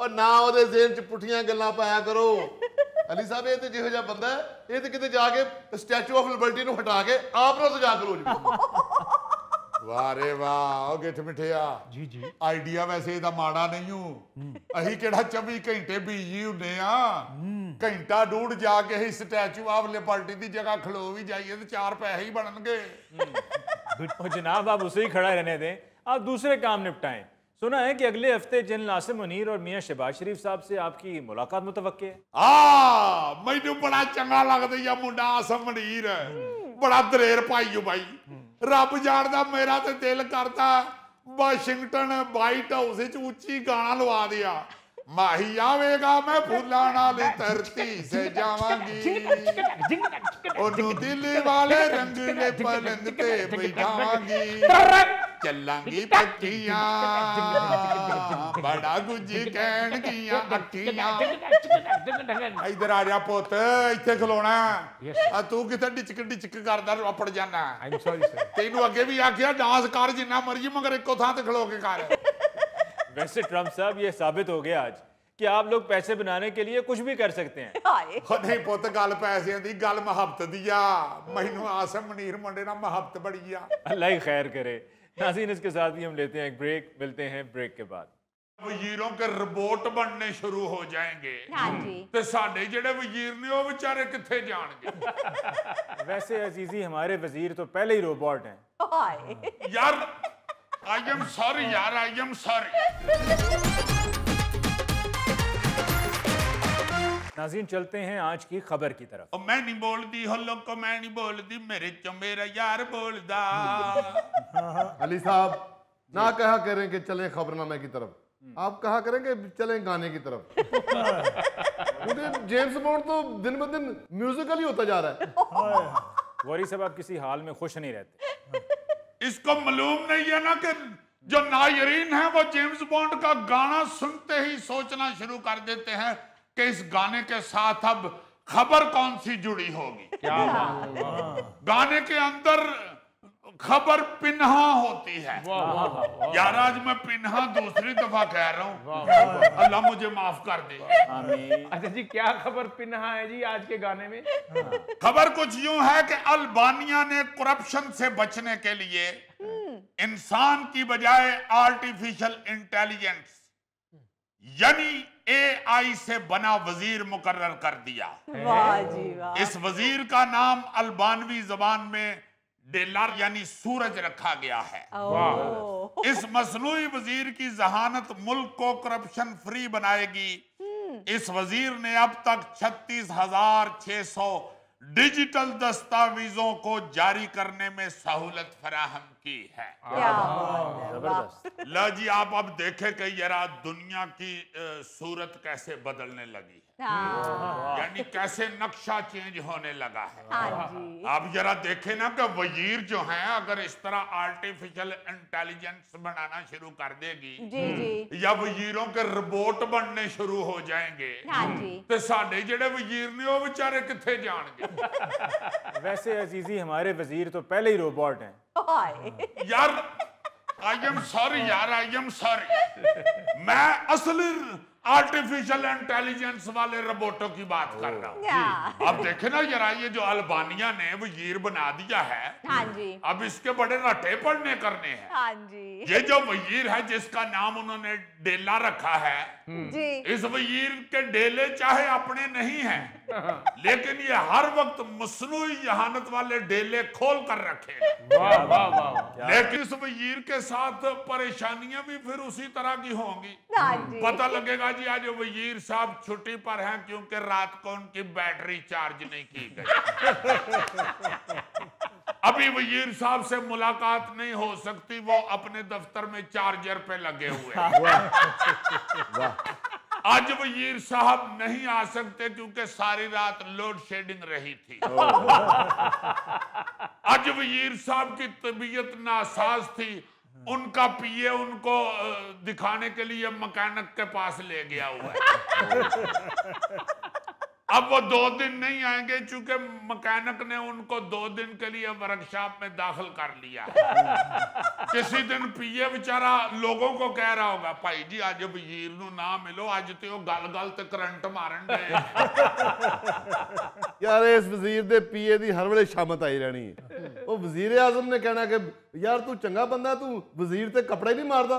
और ना ਉਹਦੇ ਜ਼ੇਨ 'ਚ ਪੁੱਠੀਆਂ ਗੱਲਾਂ ਪਾਇਆ ਕਰੋ ਅਲੀ ਸਾਹਿਬ ਇਹ ਤੇ ਜਿਹੋ ਜਿਹਾ ਬੰਦਾ ਇਹ ਤੇ ਕਿਤੇ ਜਾ ਕੇ ਸਟੈਚੂ ਆਫ ਲਿਬਰਟੀ ਨੂੰ ਹਟਾ ਕੇ ਆਪ ਨਾਲ ਸਜਾ ਕਰੋ ਜੀ ਵਾਹ ਰੇ ਵਾਹ ਉਹ ਗਿੱਠ ਮਿੱਠਿਆ जी जी ਆਈਡੀਆ ਵੈਸੇ ਇਹਦਾ ਮਾੜਾ ਨਹੀਂ ਹੂੰ ਅਸੀਂ ਕਿਹੜਾ 24 ਘੰਟੇ ਬਿਜੀ ਹੁੰਦੇ ਆ ਘੰਟਾ ਡੂਢ ਜਾ ਕੇ ਅਸੀਂ ਸਟੈਚੂ ਆਫ ਲਿਬਰਟੀ ਦੀ ਜਗ੍ਹਾ ਖਲੋ ਵੀ ਜਾਈਏ ਤੇ 4 ਪੈਸੇ ਹੀ ਬਣਨਗੇ और जनाब आप उसे ही खड़ा रहने दें, आप दूसरे काम निपटाएं। सुना है कि अगले हफ्ते जनरल नासिर मुनीर और मियां शहबाज शरीफ साहब से आपकी मुलाकात मुतवक्के है। ਮੈਨੂੰ ਬੜਾ ਚੰਗਾ ਲੱਗਦਾ ਆ ਮੁੰਡਾ ਆਸਮ ਮਨੀਰ ਬੜਾ ਦਲੇਰ ਭਾਈ ਓ ਬਾਈ ਰੱਬ ਜਾਣਦਾ ਮੇਰਾ ਤੇ ਦਿਲ ਕਰਦਾ ਵਾਸ਼ਿੰਗਟਨ ਵਾਈਟ ਹਾਊਸ ਵਿੱਚ ਉੱਚੀ ਗਾਣਾ ਲਵਾ ਦਿਆ ਮਾਹੀ ਆਵੇਗਾ ਮੈਂ ਫੁੱਲਾਂ ਵਾਲੀ ਧਰਤੀ ਸੇ ਜਾਵਾਂਗੀ ਉਹਨੂੰ ਦਿਲ ਵਾਲੇ ਰੰਗਲੇ ਪਲੰਗ ਤੇ ਬਿਠਾਵਾਂਗੀ ਚੱਲਾਂਗੀ ਪੱਕੀਆਂ ਬੜਾ ਗੁੱਜ ਕਹਿਣਗੀਆਂ ਅੱਖੀਆਂ ਇਧਰ ਆ ਜਾ ਪੁੱਤ ਇੱਥੇ ਖਲੋਣਾ ਆ ਤੂੰ ਕਿੱਥੇ ਡਿਚਕ ਕਰਦਾ ਆਪੜ ਜਾਣਾ आई एम सॉरी सर ਤੈਨੂੰ ਅੱਗੇ ਵੀ ਆਖਿਆ ਡਾਂਸ ਕਰ ਜਿੰਨਾ ਮਰਜੀ ਮਗਰ ਇੱਕੋ ਥਾਂ ਤੇ ਖਲੋ ਕੇ ਕਰ वैसे ट्रम्प साहब ये साबित हो गया आज कि आप लोग पैसे बनाने के लिए कुछ भी कर सकते हैं। ਨਹੀਂ ਪੁੱਤ ਗੱਲ ਪੈਸਿਆਂ ਦੀ ਗੱਲ ਮੁਹੱਬਤ ਦੀ ਆ ਮੈਨੂੰ ਆਸਮ ਮਨੀਰ ਮੁੰਡੇ ਨਾਲ ਮੁਹੱਬਤ ਬੜੀ ਆ अल्लाह ही खैर करे। नाज़रीन इसके साथ ही हम लेते हैं एक ब्रेक, मिलते हैं ब्रेक के बाद। ਵਜ਼ੀਰੋਂ ਕੇ ਰਿਬੋਟ ਬਣਨੇ ਸ਼ੁਰੂ ਹੋ ਜਾਣਗੇ ਹਾਂਜੀ ਤੇ ਸਾਡੇ ਜਿਹੜੇ ਵਜ਼ੀਰ ਨੇ ਉਹ ਵਿਚਾਰੇ ਕਿੱਥੇ ਜਾਣਗੇ वैसे अजीजी हमारे वजीर तो पहले ही रोबोट हैं। ਹਾਏ ਯਾਰ ਆਈ ਐਮ ਸੌਰੀ ਯਾਰ ਆਈ ਐਮ ਸੌਰੀ नाज़रीन चलते हैं आज की खबर की तरफ। ਉਹ ਮੈਂ ਨਹੀਂ ਬੋਲਦੀ ਹੋ ਲੋਕੋ ਮੈਂ ਨਹੀਂ ਬੋਲਦੀ ਮੇਰੇ ਚੋਂ ਮੇਰਾ ਯਾਰ ਬੋਲਦਾ अली साहब ना कहा करें कि चलें खबरनामे की तरफ आप कहा करेंगे चलें गाने की तरफ क्योंकि जेम्स बॉन्ड तो दिन ब दिन म्यूजिकल ही होता जा रहा है गौरी साहब आप किसी हाल में खुश नहीं रहते। इसको मालूम नहीं है ना कि जो नायरीन है वो जेम्स बॉन्ड का गाना सुनते ही सोचना शुरू कर देते हैं कि इस गाने के साथ अब खबर कौन सी जुड़ी होगी क्या गाने के अंदर खबर पिन्हा होती है यार आज मैं पिन्हा दूसरी दफा कह रहा हूँ अल्लाह मुझे माफ कर दे अच्छा जी क्या खबर पिन्हा है जी आज के गाने में खबर कुछ यूं है कि अल्बानिया ने करप्शन से बचने के लिए इंसान की बजाय आर्टिफिशियल इंटेलिजेंस यानी AI से बना वजीर मुकर्रर कर दिया। वाह जी वाह इस वजीर का नाम अल्बानवी जबान में डेलर यानी सूरज रखा गया है। ओह इस मसनूई वजीर की जहानत मुल्क को करप्शन फ्री बनाएगी। इस वजीर ने अब तक 36,600 डिजिटल दस्तावेजों को जारी करने में सहूलत फराहम की है। क्या बात है लो जी आप अब देखे कि जरा दुनिया की सूरत कैसे बदलने लगी है हाँ यानी कैसे नक्शा चेंज होने लगा है। हाँ जी आप जरा देखें ना कि वजीर जो हैं अगर इस तरह आर्टिफिशियल इंटेलिजेंस बनाना शुरू कर देगी जी जी या वजीरों के रोबोट बनने शुरू हो जाएंगे हाँ जी ਤੇ ਸਾਡੇ ਜਿਹੜੇ ਵਜ਼ੀਰ ਨੇ ਉਹ ਵਿਚਾਰੇ ਕਿੱਥੇ ਜਾਣਗੇ वैसे अजीजी हमारे वजीर तो पहले ही रोबोट हैं। हाय यार आई एम सॉरी यार आई एम सॉरी मैं असली आर्टिफिशियल इंटेलिजेंस वाले रोबोटों की बात कर रहा हूँ। या अब देखे ना जरा ये जो अल्बानिया ने वजीर बना दिया है हाँ जी अब इसके बड़े रटे पड़ने करने हैं। हाँ जी ये जो वजीर है जिसका नाम उन्होंने डेला रखा है जी इस वजीर के डेले चाहे अपने नहीं हैं लेकिन ये हर वक्त मसनूई जहानत वाले डेले खोल कर रखे वाह वाह वाह लेकिन इस वजीर के साथ परेशानियां भी फिर उसी तरह की होंगी। हाँ जी पता लगेगा जी आज वजीर साहब छुट्टी पर हैं क्योंकि रात को उनकी बैटरी चार्ज नहीं की गई। अभी वजीर साहब से मुलाकात नहीं हो सकती वो अपने दफ्तर में चार्जर पे लगे हुए हैं। आज वजीर साहब नहीं आ सकते क्योंकि सारी रात लोड शेडिंग रही थी। आज वजीर साहब की तबीयत नासाज थी उनका पीए उनको दिखाने के लिए मैकेनिक के पास ले गया हुआ है। अब वो 2 दिन नहीं आएंगे चूंकि मैकेनिक ने उनको 2 दिन के लिए वर्कशॉप में दाखिल कर लिया है। किसी दिन पीए बेचारा लोगों को कह रहा होगा, भाई जी आज वजीर नू ना मिलो, आज तो गल गल ते करंट मारन दे। यार इस वजीर दे पीए दी हर वेले शामत आई रहनी है। वो वजीर आजम ने कहना कि यार तू चंगा बंदा, तू वजीर ते कपड़े नहीं मारदा।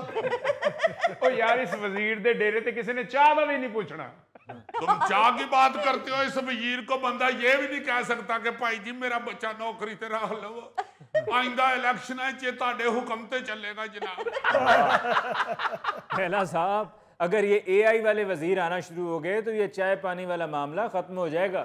ओ यार इस वजीर दे डेरे ते किसी ने चाह दा भी नहीं पूछना। तुम चाह की बात करते हो, इस वजीर को बंदा ये भी नहीं कह सकता कि भाई जी मेरा बच्चा नौकरी ते रख लो, आइंदा इलेक्शन है तुहाडे हुक्म ते चलेगा जनाब। पहला साहब, अगर ये एआई वाले वजीर आना शुरू हो गए तो ये चाय पानी वाला मामला खत्म हो जाएगा।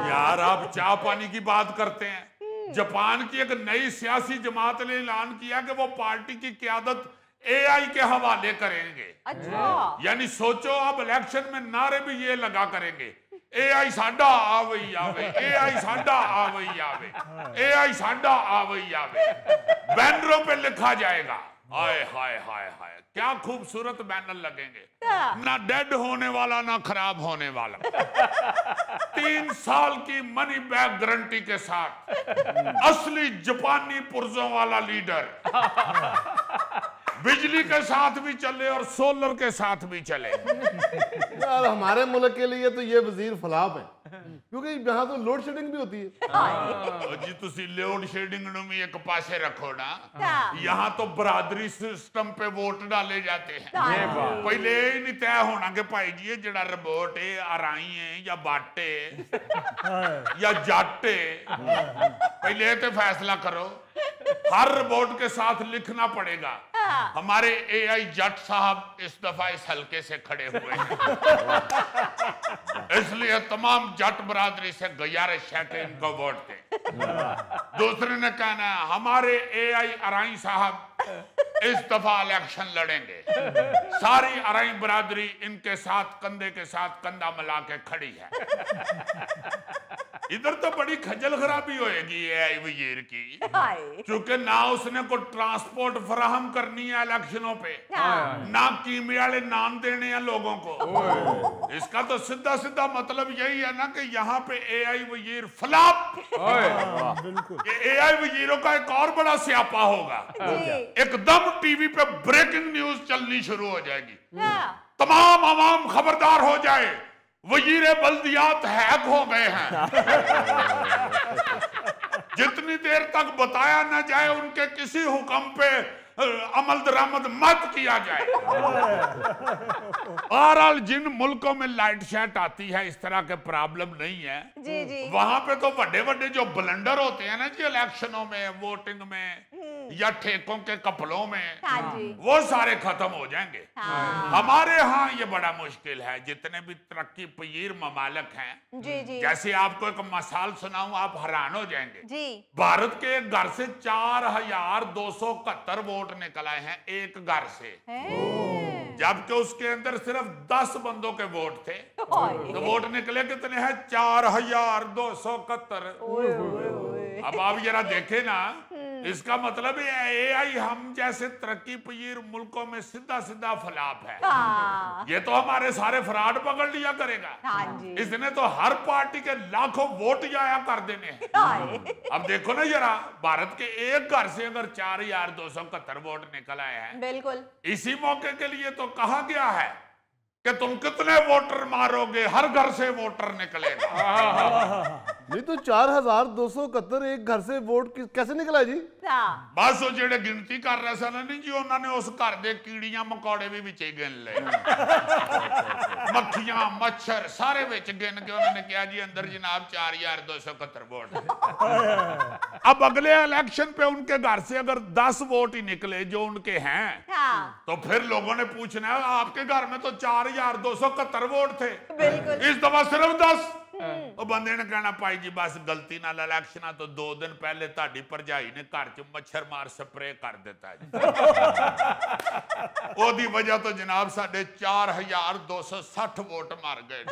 यार आप चाय पानी की बात करते हैं। जापान की एक नई सियासी जमात ने ऐलान किया कि वो पार्टी की क़यादत एआई के हवाले करेंगे। अच्छा, यानी सोचो अब इलेक्शन में नारे भी ये लगा करेंगे, एआई साडा आवई आवे, एआई साडा आवई आवे, एआई साडा आवई आवे। बैनरों पे लिखा जाएगा। हाय हाय हाय हाय, क्या खूबसूरत बैनर लगेंगे, ना डेड होने वाला ना खराब होने वाला। 3 साल की मनी बैक गारंटी के साथ असली जापानी पुर्जों वाला लीडर, बिजली के साथ भी चले और सोलर के साथ भी चले। यार हमारे मुल्क के लिए तो ये वजीर फलाप है, क्योंकि यहाँ तो लोड शेडिंग भी होती है। जी तुसी लोड शेडिंग नूं भी एक पासे रखो ना, यहाँ तो बरादरी सिस्टम पे वोट डाले जाते हैं। पहले ही नहीं तय होना कि भाई जी ये जड़ा रिपोर्ट है अराई है या बाटे या जाटे, पहले तो फैसला करो। हर रिपोर्ट के साथ लिखना पड़ेगा हमारे एआई जट साहब इस दफा इस हल्के से खड़े हुए हैं, इसलिए तमाम जट बरादरी से गुजारिश है कि इनको वोट दें। दूसरे ने कहना है हमारे एआई अराई साहब इस दफा इलेक्शन लड़ेंगे। सारी अराई बरादरी इनके साथ कंधे के साथ कंधा मिला के खड़ी है। इधर तो बड़ी खजल खराबी होएगी एआई वजीर की, क्योंकि ना उसने को ट्रांसपोर्ट फराहम करनी है इलेक्शनों पे, ना कीमे वाले नाम देने हैं लोगों को। इसका तो सीधा सीधा मतलब यही है ना कि यहाँ पे एआई वजीर फ्लॉप। एआई वजीरों का एक और बड़ा स्यापा होगा, एकदम टीवी पे ब्रेकिंग न्यूज चलनी शुरू हो जाएगी। तमाम आवाम खबरदार हो जाए, वजीरे बल्दियात हैक हो गए हैं। जितनी देर तक बताया न जाए उनके किसी हुक्म पे अमल दरामद मत किया जाए। बहरहाल जिन मुल्कों में लाइट शेट आती है इस तरह के प्रॉब्लम नहीं है, जी जी, वहां पे तो बड़े बड़े जो ब्लंडर होते हैं ना जी इलेक्शनों में, वोटिंग में या ठेकों के कपलों में, हाँ जी, वो सारे खत्म हो जाएंगे। हाँ, हमारे यहाँ ये बड़ा मुश्किल है। जितने भी तरक्की पजीर ममालिक हैं, जी जी, जैसे आपको एक मिसाल सुनाऊं आप हैरान हो जाएंगे। जी, भारत के एक घर से 4271 वोट निकल आए हैं, एक घर से, जबकि उसके अंदर सिर्फ 10 बंदों के वोट थे। तो वोट निकले कितने हैं? 4271। अब आप जरा देखे ना, इसका मतलब एआई हम जैसे तरक्की पजीर मुल्कों में सीधा सीधा फलाप है। ये तो हमारे सारे फ्रॉड पकड़ लिया करेगा। इसने तो हर पार्टी के लाखों वोट जाया कर देने हैं। अब देखो ना जरा, भारत के एक घर से अगर 4271 वोट निकल आए हैं, बिल्कुल, इसी मौके के लिए तो कहा गया है कि तुम कितने वोटर मारोगे, हर घर से वोटर निकलेगा। नहीं तो 4271 एक घर से वोट कैसे निकला जी? बस वो जेड़े गिनती कर रहे सन नहीं जी, उन्होंने उस घर दे कीड़ियां मकौड़े भी विच गिन ले, मक्खियां मच्छर सारे विच गिन के उन्होंने कहा जी अंदर जनाब 4271 वोट। अब अगले इलेक्शन पे उनके घर से अगर 10 वोट ही निकले जो उनके हैं, तो फिर लोगों ने पूछना है आपके घर में तो 4271 वोट थे, इस दफा सिर्फ 10। ਉਹ ਬੰਦੇ ਨੇ ਕਹਿਣਾ ਭਾਈ ਜੀ ਬਸ ਗਲਤੀ ਨਾਲ ਇਲੈਕਸ਼ਨਾਂ ਤੋਂ 2 ਦਿਨ ਪਹਿਲੇ ਤੁਹਾਡੀ ਭਰਜਾਈ ਨੇ ਘਰ 'ਚ ਮੱਛਰ ਮਾਰ ਸਪਰੇ ਕਰ ਦਿੱਤਾ ਜੀ। ਉਹਦੀ ਵਜ੍ਹਾ ਤੋਂ ਜਨਾਬ ਸਾਡੇ 4260 वोट मार गए।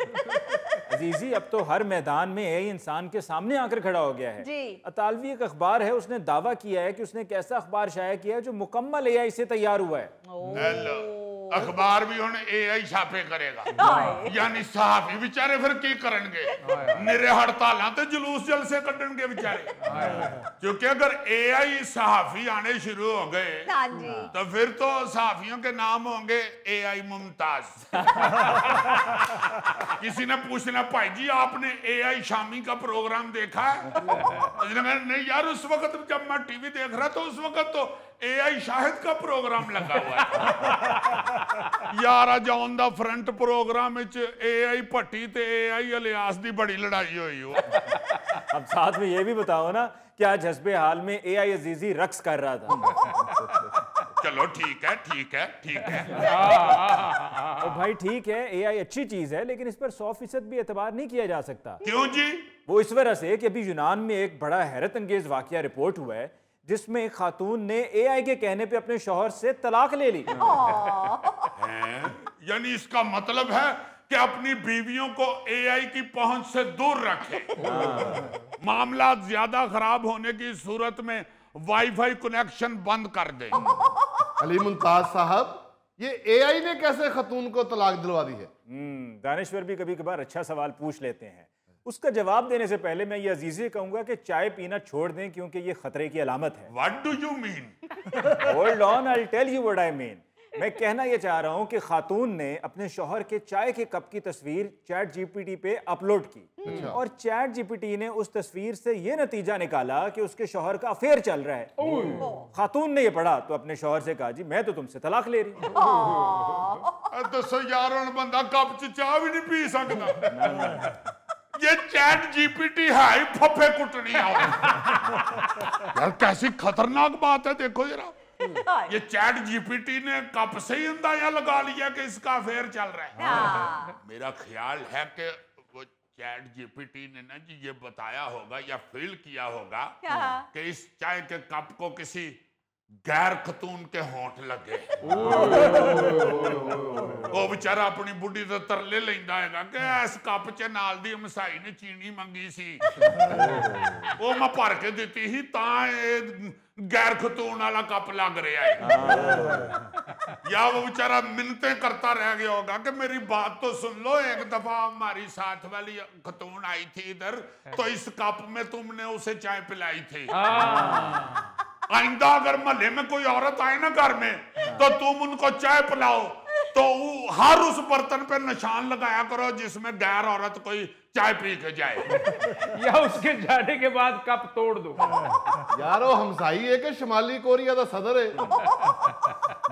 अजीजी, अब तो हर मैदान में एआई इंसान के सामने आकर खड़ा हो गया है। जी। अतालवी एक अखबार है, उसने दावा किया है कि उसने एक ऐसा अखबार शाया किया है जो मुकम्मल एआई से तैयार हुआ है। हेलो अखबार भी हुण AI छापे करेगा यानी सहाफी बेचारे फिर की करनगे निरे हड़तालां ते जुलूस जलसे कड्डणगे बेचारे क्योंकि अगर AI सहाफी आने शुरू हो गए हाँ जी तो फिर तो सहाफियों के नाम होंगे AI मुमताज किसी ने पूछना भाई जी आपने AI शामी का प्रोग्राम देखा है उसने कहा नहीं यार उस वक्त जब मैं टीवी देख रहा था उस वक्त तो AI शाहिद का प्रोग्राम लगा हुआ है यार अज on the front programme AI Bhatti ते AI इलियास दी बड़ी लड़ाई हुई हो अब साथ में ये भी बताओ ना कि आज हस्बे हाल में AI अजीजी रक्स कर रहा था। चलो ठीक है ठीक है ठीक है तो भाई ठीक है AI अच्छी चीज है लेकिन इस पर 100% भी एतबार नहीं किया जा सकता। क्यों जी वो इस वजह से कि अभी यूनान में एक बड़ा हैरत अंगेज वाकया रिपोर्ट हुआ है जिसमें एक खातून ने AI के कहने पे अपने शौहर से तलाक ले ली। यानी इसका मतलब है कि अपनी बीवियों को AI की पहुंच से दूर रखें मामला ज्यादा खराब होने की सूरत में वाईफाई कनेक्शन बंद कर दें। अली मुमताज साहब ये AI ने कैसे खतून को तलाक दिलवा दी है? दानिश्वर भी कभी कभार अच्छा सवाल पूछ लेते हैं। उसका जवाब देने से पहले मैं ये अजीजी कहूंगा कि चाय पीना छोड़ दें क्योंकि ये खतरे की अलामत है। What do you mean? Hold on, I'll tell you what I mean. मैं कहना ये चाह रहा हूं कि खातून ने अपने शौहर के चाय के कप की तस्वीर चैट GPT पे अपलोड की और चैट GPT ने उस तस्वीर से ये नतीजा निकाला कि उसके शौहर का अफेयर चल रहा है। खातून ने ये पढ़ा तो अपने शौहर से कहा जी मैं तो तुमसे तलाक ले रही हूं। दसो यार हुण बंदा कप च चाह भी नहीं पी सकता ये चैट GPT है ही फफे कुटनी यार कैसी खतरनाक बात है देखो जरा ये चैट GPT ने कप से ही अंदाजा लगा लिया कि इसका अफेयर चल रहा है। मेरा ख्याल है कि वो चैट GPT ने ना जी ये बताया होगा या फील किया होगा कि इस चाय के कप को किसी गैर खतून के होंठ लगे वो बेचारा अपनी बुढ़ी तो तरले लेंदा हैगा कि इस कप च नाल दी मसाई ने चीनी मंगी सी वो मैं भर के दिती ही तां गैर खतून वाला कप लग रहा है या वो बेचारा मिन्नतें करता रह गया होगा कि मेरी बात तो सुन लो एक दफा हमारी साथ वाली खतून आई थी इधर तो इस कप में तुमने उसे चाय पिलाई थी आइंदा अगर महल्ले में कोई औरत आए ना घर में तो तुम उनको चाय पिलाओ तो हर उस बर्तन पे निशान लगाया करो जिसमें गैर औरत कोई चाय पी के जाए या उसके जाने के बाद कप तोड़ दो। यार वो हमसाई है कि शुमाली कोरिया का सदर है।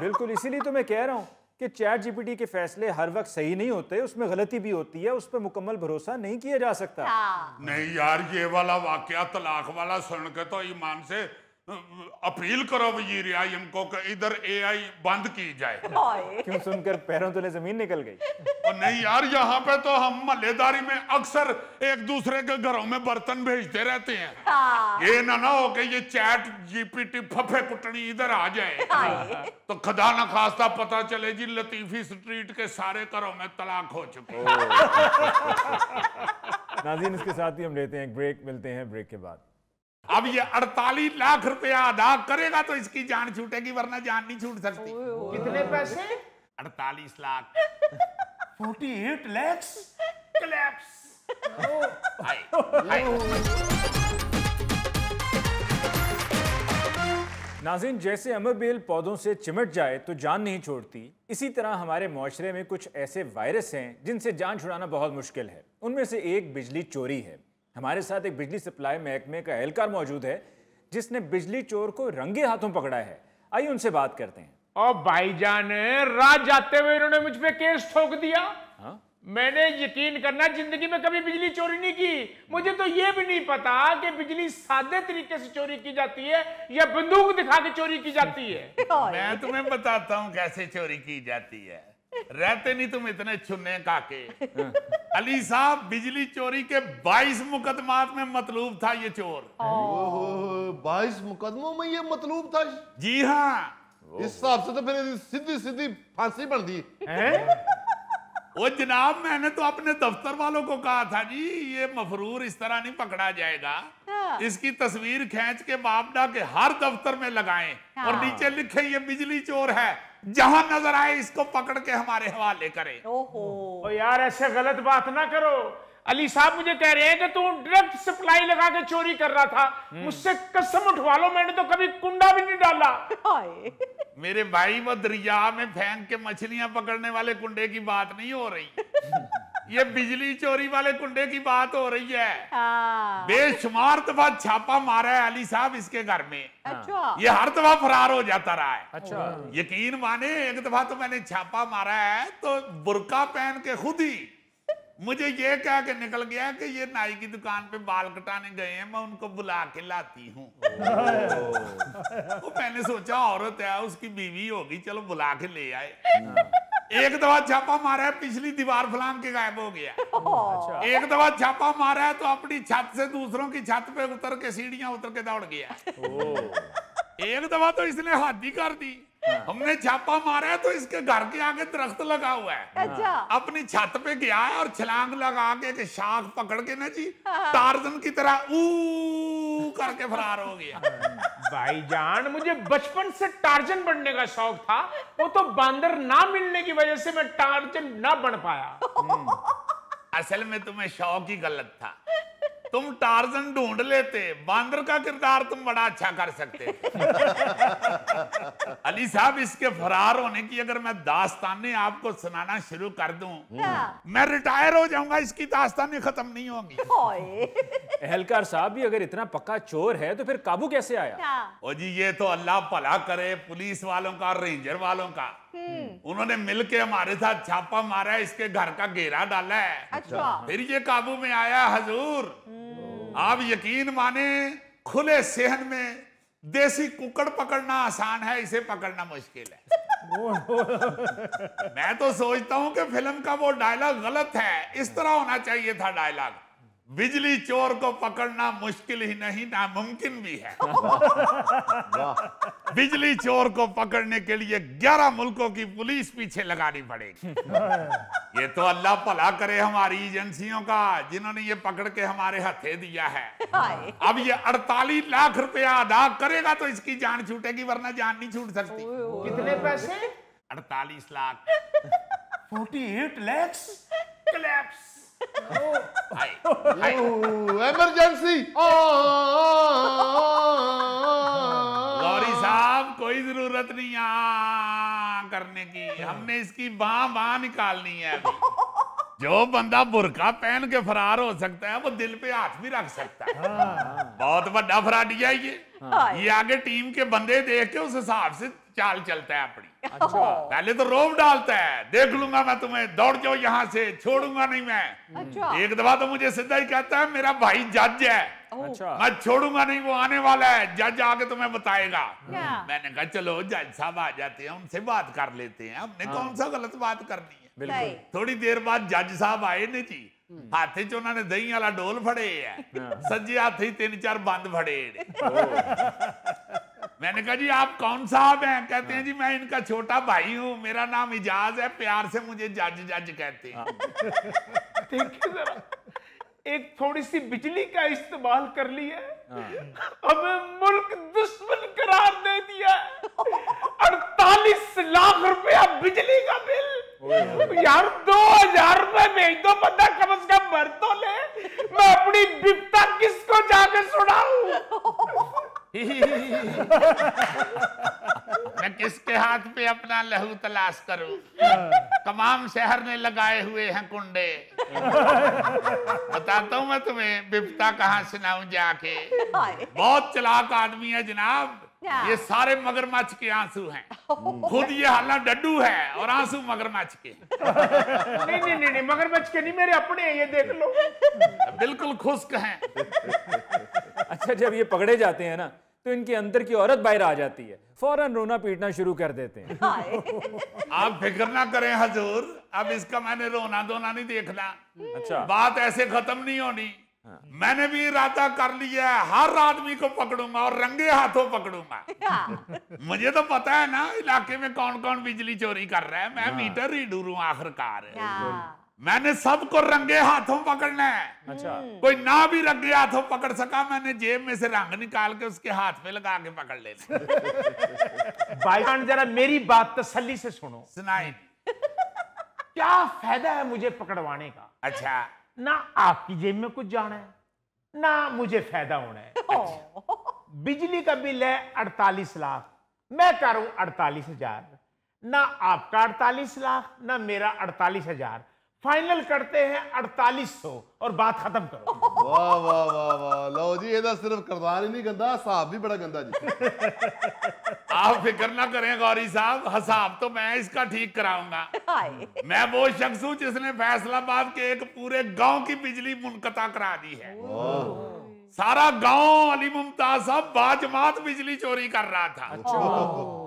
बिल्कुल इसीलिए तो मैं कह रहा हूं कि चैट GPT के फैसले हर वक्त सही नहीं होते उसमें गलती भी होती है उस पर मुकम्मल भरोसा नहीं किया जा सकता। नहीं यार ये वाला वाकया तलाक वाला सुन के तो ईमान से अपील करो वजीर आज़म को कि इधर AI बंद की जाए। क्यों सुनकर पैरों तले जमीन निकल गई? और नहीं यार यहाँ पे तो हम मल्लेदारी में अक्सर एक दूसरे के घरों में बर्तन भेजते रहते हैं ये ना हो कि ये चैट GPT फफे कुटनी इधर आ जाए तो खुदा ना खास्ता पता चले जी लतीफी स्ट्रीट के सारे घरों में तलाक हो चुके। नाज़रीन इसके साथ ही हम लेते हैं एक ब्रेक, मिलते हैं ब्रेक के बाद। अब ये 48 लाख रुपया अदा करेगा तो इसकी जान छूटेगी वरना जान नहीं छूट सकती। कितने पैसे? 48 लाख 48 lakhs collapse। नाज़रीन जैसे अमर बेल पौधों से चिमट जाए तो जान नहीं छोड़ती इसी तरह हमारे माशरे में कुछ ऐसे वायरस हैं जिनसे जान छुड़ाना बहुत मुश्किल है। उनमें से एक बिजली चोरी है। हमारे साथ एक बिजली सप्लाई महकमे का एहलकार मौजूद है जिसने बिजली चोर को रंगे हाथों पकड़ा है। आइए उनसे बात करते हैं। और भाईजान रात जाते हुए इन्होंने मुझ पे केस ठोक दिया। हाँ? मैंने यकीन करना जिंदगी में कभी बिजली चोरी नहीं की। मुझे तो ये भी नहीं पता कि बिजली सादे तरीके से चोरी की जाती है या बंदूक दिखा के चोरी की जाती है। मैं तुम्हें बताता हूँ कैसे चोरी की जाती है। रहते नहीं तुम इतने छुन्ने काके। अली साहब बिजली चोरी के 22 मुकदमात में मतलूब था ये चोर। 22 मुकदमों में ये मतलूब था? जी हाँ। इस हिसाब से तो फिर सीधी सीधी फांसी बन दी। वो जनाब मैंने तो अपने दफ्तर वालों को कहा था जी ये मफरूर इस तरह नहीं पकड़ा जाएगा। इसकी तस्वीर खींच के बापडा के हर दफ्तर में लगाएं और नीचे लिखें ये बिजली चोर है। जहां नजर आए इसको पकड़ के हमारे हवाले करे। ओहो ओ यार ऐसे गलत बात ना करो। अली साहब मुझे कह रहे हैं कि तू डायरेक्ट सप्लाई लगा के चोरी कर रहा था। मुझसे कसम उठवा लो, मैंने तो कभी कुंडा भी नहीं डाला। हाय मेरे भाई, वो दरिया में फेंक के मछलियां पकड़ने वाले कुंडे की बात नहीं हो रही, ये बिजली चोरी वाले कुंडे की बात हो रही है। हाँ बेशुमार दफा छापा मारा है अली साहब इसके घर में, अच्छा ये हर दफा फरार हो जाता रहा है। अच्छा, यकीन माने एक दफा तो मैंने छापा मारा है तो बुर्का पहन के खुद ही मुझे ये कह के निकल गया कि ये नाई की दुकान पे बाल कटाने गए हैं, मैं उनको बुला के लाती हूँ। तो मैंने सोचा औरत है, उसकी बीवी होगी, चलो बुला के ले आए। एक दफा छापा मारा है, पिछली दीवार फलांग के गायब हो गया। एक दफा छापा मारा है तो अपनी छत से दूसरों की छत पे उतर के सीढ़ियां उतर के दौड़ गया। एक दफा तो इसने हाथी कर दी। हमने छापा मारा है तो इसके घर के आगे दरख्त लगा हुआ है, अच्छा अपनी छत पे गया है और छलांग लगा के एक शाख पकड़ के ना जी टार्जन की तरह ऊ करके फरार हो गया। भाईजान मुझे बचपन से टार्जन बनने का शौक था, वो तो बांदर ना मिलने की वजह से मैं टार्जन ना बन पाया। असल में तुम्हें शौक ही गलत था, तुम टार्जन ढूंढ लेते, बांदर का किरदार तुम बड़ा अच्छा कर सकते थे। अली साहब, इसके फरार होने की अगर मैं दास्तानें आपको सुनाना शुरू कर दूं, मैं रिटायर हो जाऊंगा, इसकी दास्तानें खत्म नहीं होंगी। हाय एहलकार साहब भी अगर इतना पक्का चोर है तो फिर काबू कैसे आया? ओ जी, ये तो अल्लाह भला करे पुलिस वालों का, रेंजर वालों का, उन्होंने मिलके हमारे साथ छापा मारा है, इसके घर का घेरा डाला है, अच्छा फिर ये काबू में आया। हजूर आप यकीन माने, खुले सेहन में देसी कुकड़ पकड़ना आसान है, इसे पकड़ना मुश्किल है। मैं तो सोचता हूं कि फिल्म का वो डायलॉग गलत है, इस तरह होना चाहिए था डायलॉग, बिजली चोर को पकड़ना मुश्किल ही नहीं नामुमकिन भी है। बिजली चोर को पकड़ने के लिए 11 मुल्कों की पुलिस पीछे लगानी पड़ेगी। ये तो अल्लाह भला करे हमारी एजेंसियों का, जिन्होंने ये पकड़ के हमारे हथे दिया है। हाय अब ये 48 लाख रुपया अदा करेगा तो इसकी जान छूटेगी, वरना जान नहीं छूट सकती। कितने पैसे? 48 lakh 48 lakhs collapse। Emergency. Gauri साहब, कोई जरूरत नहीं करने की, हमने इसकी बाह निकालनी है अभी। जो बंदा बुर्का पहन के फरार हो सकता है वो दिल पे हाथ भी रख सकता है। बहुत बड़ा फराडिया ये आगे टीम के बंदे देख के उस हिसाब से चाल चलता है अपनी। अच्छा, पहले तो रोब डालता है, देख लूंगा मैं तुम्हें, दौड़ जाओ यहाँ से, छोड़ूंगा नहीं मैं। अच्छा एक दफा तो मुझे सीधा ही कहता है मेरा भाई जज है, अच्छा, मैं छोड़ूंगा नहीं, वो आने वाला है, जज आके तुम्हें बताएगा। क्या? मैंने कहा चलो जज साहब आ जाते हैं, उनसे बात कर लेते हैं, हमने कौन सा गलत बात करनी है। नहीं थोड़ी देर बाद जज साहब आए ने जी, हाथे च उन्होंने दही वाला डोल फड़े है, सज्जे हाथे 3-4 बंद फड़े ने। मैंने कहा जी आप कौन साहब हैं? कहते हैं जी मैं इनका छोटा भाई हूँ, मेरा नाम इजाज है, प्यार से मुझे जज जज कहते हैं। देखिए जरा, एक थोड़ी सी बिजली का इस्तेमाल कर लिया, हमें मुल्क दुश्मन करार दे दिया। 48 लाख रुपया बिजली का बिल। यार 2000 रुपए भेज दो, बंदा कम से कम भर तो ले, मैं अपनी विपता किसको जाके सुनाऊं? मैं किसके हाथ पे अपना लहू तलाश करूं? तमाम शहर ने लगाए हुए हैं कुंडे। बताता हूं मैं तुम्हें विपता कहां सुनाऊं जाके। हाय बहुत चालाक आदमी है जनाब, क्या? ये सारे मगरमच्छ के आंसू हैं। खुद ये हालना डड्डू है और आंसू मगरमच्छ के। नहीं, मगरमच्छ के नहीं, मेरे अपने हैं, ये देख लो। बिल्कुल खुश्क हैं। अच्छा, जब ये पकड़े जाते हैं ना तो इनके अंदर की औरत बाहर आ जाती है, फौरन रोना पीटना शुरू कर देते हैं। हाय आप फिक्र ना करें हजूर, अब इसका मैंने रोना धोना नहीं देखना। अच्छा, बात ऐसे खत्म नहीं होनी। मैंने भी इरादा कर लिया है, हर आदमी को पकड़ूंगा और रंगे हाथों पकड़ूंगा। मुझे तो पता है ना इलाके में कौन कौन बिजली चोरी कर रहा है, मैं मीटर रीडर हूं आखिरकार। मैंने सबको रंगे हाथों पकड़ना है। अच्छा, कोई ना भी रंगे हाथों पकड़ सका, मैंने जेब में से रंग निकाल के उसके हाथ पे लगा के पकड़ लेना। भाईजान जरा मेरी बात तसल्ली से सुनो। सुनाई। क्या फायदा है मुझे पकड़वाने का? अच्छा, ना आपकी जेब में कुछ जाना है, ना मुझे फायदा होना है। बिजली का बिल है 48 लाख, मैं करूं 48,000। ना आपका 48 लाख, ना मेरा 48,000। फाइनल करते हैं 4800 और बात खत्म करो। वाह वाह वाह वाह, लो जी, ये सिर्फ किरदार ही नहीं गंदा, हिसाब भी बड़ा गंदा जी। आप फिक्र ना करें गौरी साहब, हिसाब तो मैं इसका ठीक कराऊंगा। हाय। मैं वो शख्स हूं जिसने फैसलाबाद के एक पूरे गांव की बिजली मुनकता करा दी है। सारा गांव अली मुमताज साहब बाजमात बिजली चोरी कर रहा था।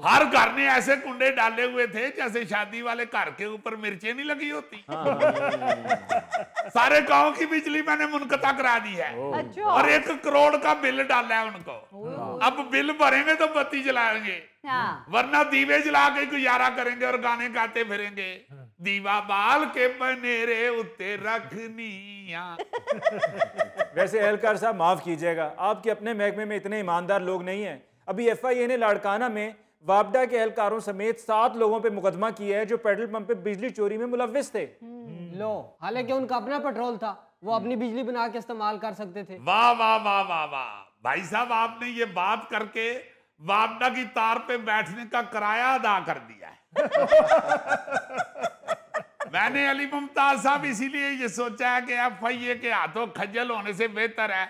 हर घर ने ऐसे कुंडे डाले हुए थे जैसे शादी वाले घर के ऊपर मिर्चें नहीं लगी होती। सारे गांव की बिजली मैंने मुनकता करा दी है अच्छा। और 1 करोड़ का बिल डाला है उनको। अब बिल भरेंगे तो बत्ती जलाएंगे, हाँ। वरना दीवे जला के गुजारा करेंगे और गाने गाते फिरेंगे। दीवा बाल के बनेरे उत्ते रखनिया। वैसे एहलकार साहब माफ कीजिएगा, आपके अपने महकमे में इतने ईमानदार लोग नहीं हैं। अभी FIA ने लाड़काना में वापडा के एहलकारों समेत 7 लोगों पे मुकदमा किया है जो पेट्रोल पंप पे बिजली चोरी में मुलव्विस थे। लो, हालांकि उनका अपना पेट्रोल था, वो अपनी बिजली बना के इस्तेमाल कर सकते थे। वाह वाह वाह वाह वाह, भाई साहब आपने ये बात करके वापडा की तार पे बैठने का किराया अदा कर दिया है। मैंने अली मुमताज साहब इसीलिए ये सोचा है कि FIA के हाथों खज्जल होने से बेहतर है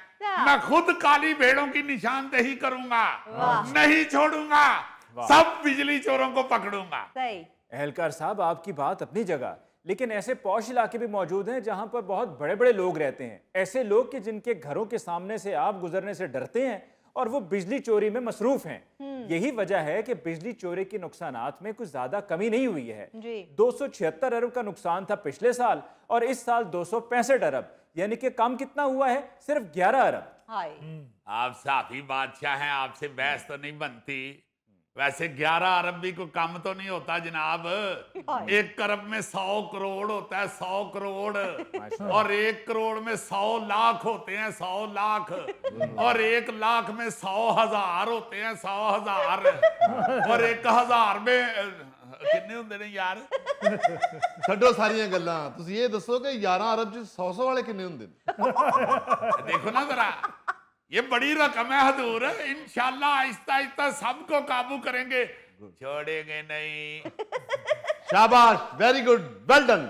मैं खुद काली भेड़ों की निशानदेही करूंगा, नहीं छोड़ूंगा, सब बिजली चोरों को पकड़ूंगा। सही। एहलकार साहब आपकी बात अपनी जगह, लेकिन ऐसे पॉश इलाके भी मौजूद हैं जहां पर बहुत बड़े बड़े लोग रहते हैं, ऐसे लोग कि जिनके घरों के सामने से आप गुजरने से डरते हैं और वो बिजली चोरी में मसरूफ हैं। यही वजह है कि बिजली चोरी के नुकसानात में कुछ ज्यादा कमी नहीं हुई है। जी। 276 अरब का नुकसान था पिछले साल और इस साल 265 अरब, यानी कि कम कितना हुआ है? सिर्फ 11 अरब। हाय। आप साफी बादशाह हैं, आपसे बहस तो नहीं बनती। वैसे 11 अरब भी कोई कम तो नहीं होता जनाब। 1 अरब में 100 करोड़ होता है, 100 करोड़, और 1 करोड़ में 100 लाख होते हैं, 100 लाख, और 1 लाख में 100,000 होते हैं, 100,000, और 1,000 में कितने होंगे ने यार? ਛੱਡੋ ਸਾਰੀਆਂ ਗੱਲਾਂ, ਤੁਸੀਂ ਇਹ ਦੱਸੋ कि 11 अरब ਚ 100 वाले कितने होंगे? देखो ना जरा, ये बड़ी रकम है हजूर। इंशाल्लाह आहिस्ता आहिस्ता सबको काबू करेंगे, छोड़ेंगे नहीं। शाबाश, वेरी गुड, वेल डन।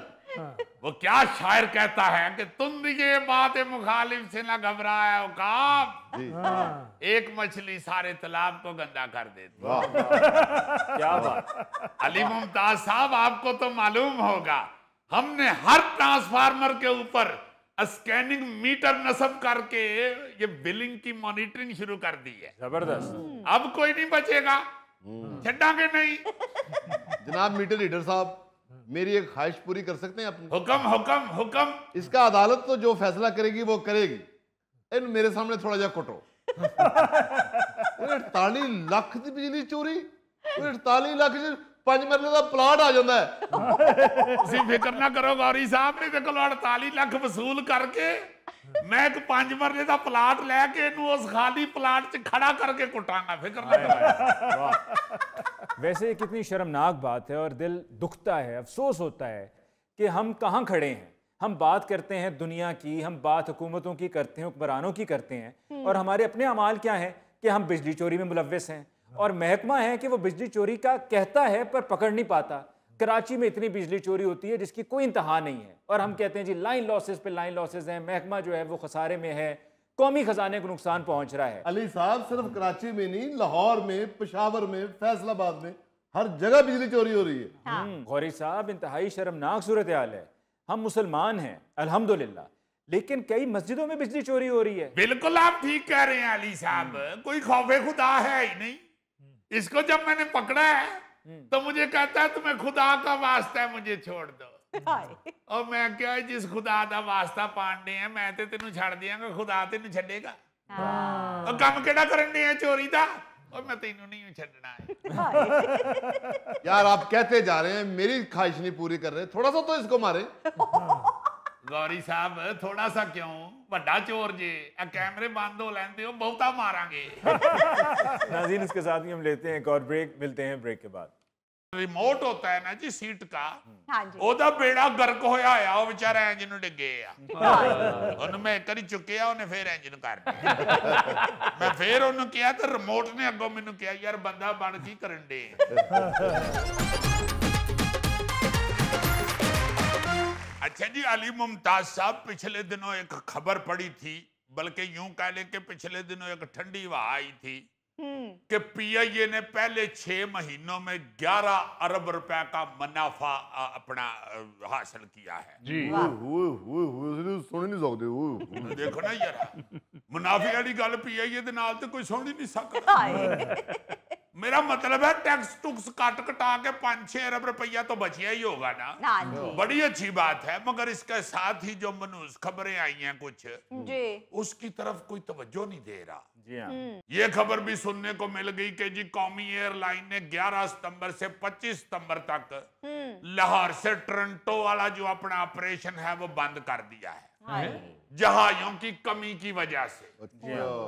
वो क्या शायर कहता है कि तुम ये बात मुखालिफ से ना घबराया उकाब, एक मछली सारे तालाब को गंदा कर देती। क्या बात। अली मुमताज साहब आपको तो मालूम होगा, हमने हर ट्रांसफार्मर के ऊपर स्कैनिंग मीटर नस्ब करके ये बिलिंग की मॉनिटरिंग शुरू कर दी है। जबरदस्त। अब कोई नहीं बचेगा, छड़ांगे नहीं। जनाब मीटर रीडर साहब, मेरी एक ख्वाहिश पूरी कर सकते हैं अपनी? हुक्म हुक्म हुक्म। इसका अदालत तो जो फैसला करेगी वो करेगी, इन मेरे सामने थोड़ा जा कुटो। 48 ਲੱਖ ਦੀ ਬਿਜਲੀ ਚੋਰੀ, 48 ਲੱਖ ਚ 5 ਮਰਲੇ ਦਾ ਪਲਾਟ ਆ ਜਾਂਦਾ ਹੈ। ਤੁਸੀਂ ਫਿਕਰ ਨਾ ਕਰੋ ਗੌਰੀ ਸਾਹਿਬ, ਨੇ ਕੋਲ 48 ਲੱਖ ਵਸੂਲ ਕਰਕੇ मैं एक 5 मरले का प्लाट लैके उस खाली प्लाट च खड़ा करके कुटांगा, फिक्र ना करो। वैसे कितनी शर्मनाक बात है और दिल दुखता है, अफसोस होता है कि हम कहाँ खड़े हैं। हम बात करते हैं दुनिया की, हम बात हुकूमतों की करते हैं, हुक्मरानों की करते हैं, और हमारे अपने अमाल क्या हैं कि हम बिजली चोरी में मुलव्विस हैं, और महकमा है कि वो बिजली चोरी का कहता है पर पकड़ नहीं पाता। कराची में इतनी बिजली चोरी होती है जिसकी कोई इंतहा नहीं है, और हम कहते हैं जी लाइन लॉसेस पे लाइन लॉसेस हैं, महकमा जो है वो खसारे में है, कौमी खजाने को नुकसान पहुंच रहा है। अली साहब, सिर्फ कराची में नहीं, लाहौर में, पेशावर में, फैसलाबाद में, हर जगह बिजली चोरी हो रही है। गौरी साहब, इंतहाई शर्मनाक सूरत हाल है। हम मुसलमान हैं अल्हम्दुलिल्लाह, लेकिन कई मस्जिदों में बिजली चोरी हो रही है। बिल्कुल आप ठीक कह रहे हैं अली साहब, कोई खौफे खुदा है ही नहीं। इसको जब मैंने पकड़ा है तो मुझे कहता है तुम्हें खुदा का वास्ता है मुझे छोड़ दो, और मैं क्या, जिस खुदा का वास्ता पांडे हैं मैं तो तेन छड़ दियांगा, खुदा तेन छड़ेगा। और काम केड़ा करन दे चोरी दा, और मैं तेनू नहीं छड़ना है। यार आप कहते जा रहे हैं, मेरी ख्वाहिश नहीं पूरी कर रहे, थोड़ा सा तो इसको मारे। गौरी साहब थोड़ा सा क्यों, बड़ा चोर जे, कैमरे बंद हो लेंदे हो, बहुता मारांगे। नाज़रीन, इसके साथ ही हम लेते हैं एक और ब्रेक, मिलते हैं ब्रेक के बाद। रिमोट होता है ना जी सीट का, हाँ जी ओदा बेड़ा गर्क होया आ, वो बेचारा इंजन नु डिगे आ। ਉਹਨੂੰ ਮੈਂ ਇੱਕ ਵਾਰੀ ਚੁੱਕਿਆ, ਉਹਨੇ ਫੇਰ ਇੰਜਨ ਕਰ ਦਿੱਤਾ। ਮੈਂ ਫੇਰ ਉਹਨੂੰ ਕਿਹਾ ਤੇ ਰਿਮੋਟ ਨੇ ਅੱਗੋਂ ਮੈਨੂੰ ਕਿਹਾ ਯਾਰ ਬੰਦਾ ਬਣ ਕੀ ਕਰਨ ਦੇ। अच्छा जी, अली मुमताज साहब, पिछले दिनों एक खबर पड़ी थी, बल्कि यूं कह ले कि पिछले दिनों एक ठंडी हवा आई थी कि पीआईए ने पहले 6 महीनों में 11 अरब रुपए का मुनाफा अपना हासिल किया है जी। सुन नहीं सकते। देखो ना यार, मुनाफे वाली गल पीआईए दे नाल ते कोई सुन ही नहीं सकता। मेरा मतलब है टैक्स टुक्स काट कटा के 5-6 अरब रुपया तो बचिया ही होगा ना। हाँ जी बड़ी अच्छी बात है, मगर इसके साथ ही जो मनूस खबरें आई हैं कुछ, जी उसकी तरफ कोई तवज्जो नहीं दे रहा। जी हाँ, ये खबर भी सुनने को मिल गई कि जी कौमी एयरलाइन ने 11 सितंबर से 25 सितंबर तक लाहौर से टोरंटो वाला जो अपना ऑपरेशन है वो बंद कर दिया है, जहाजों की कमी की वजह से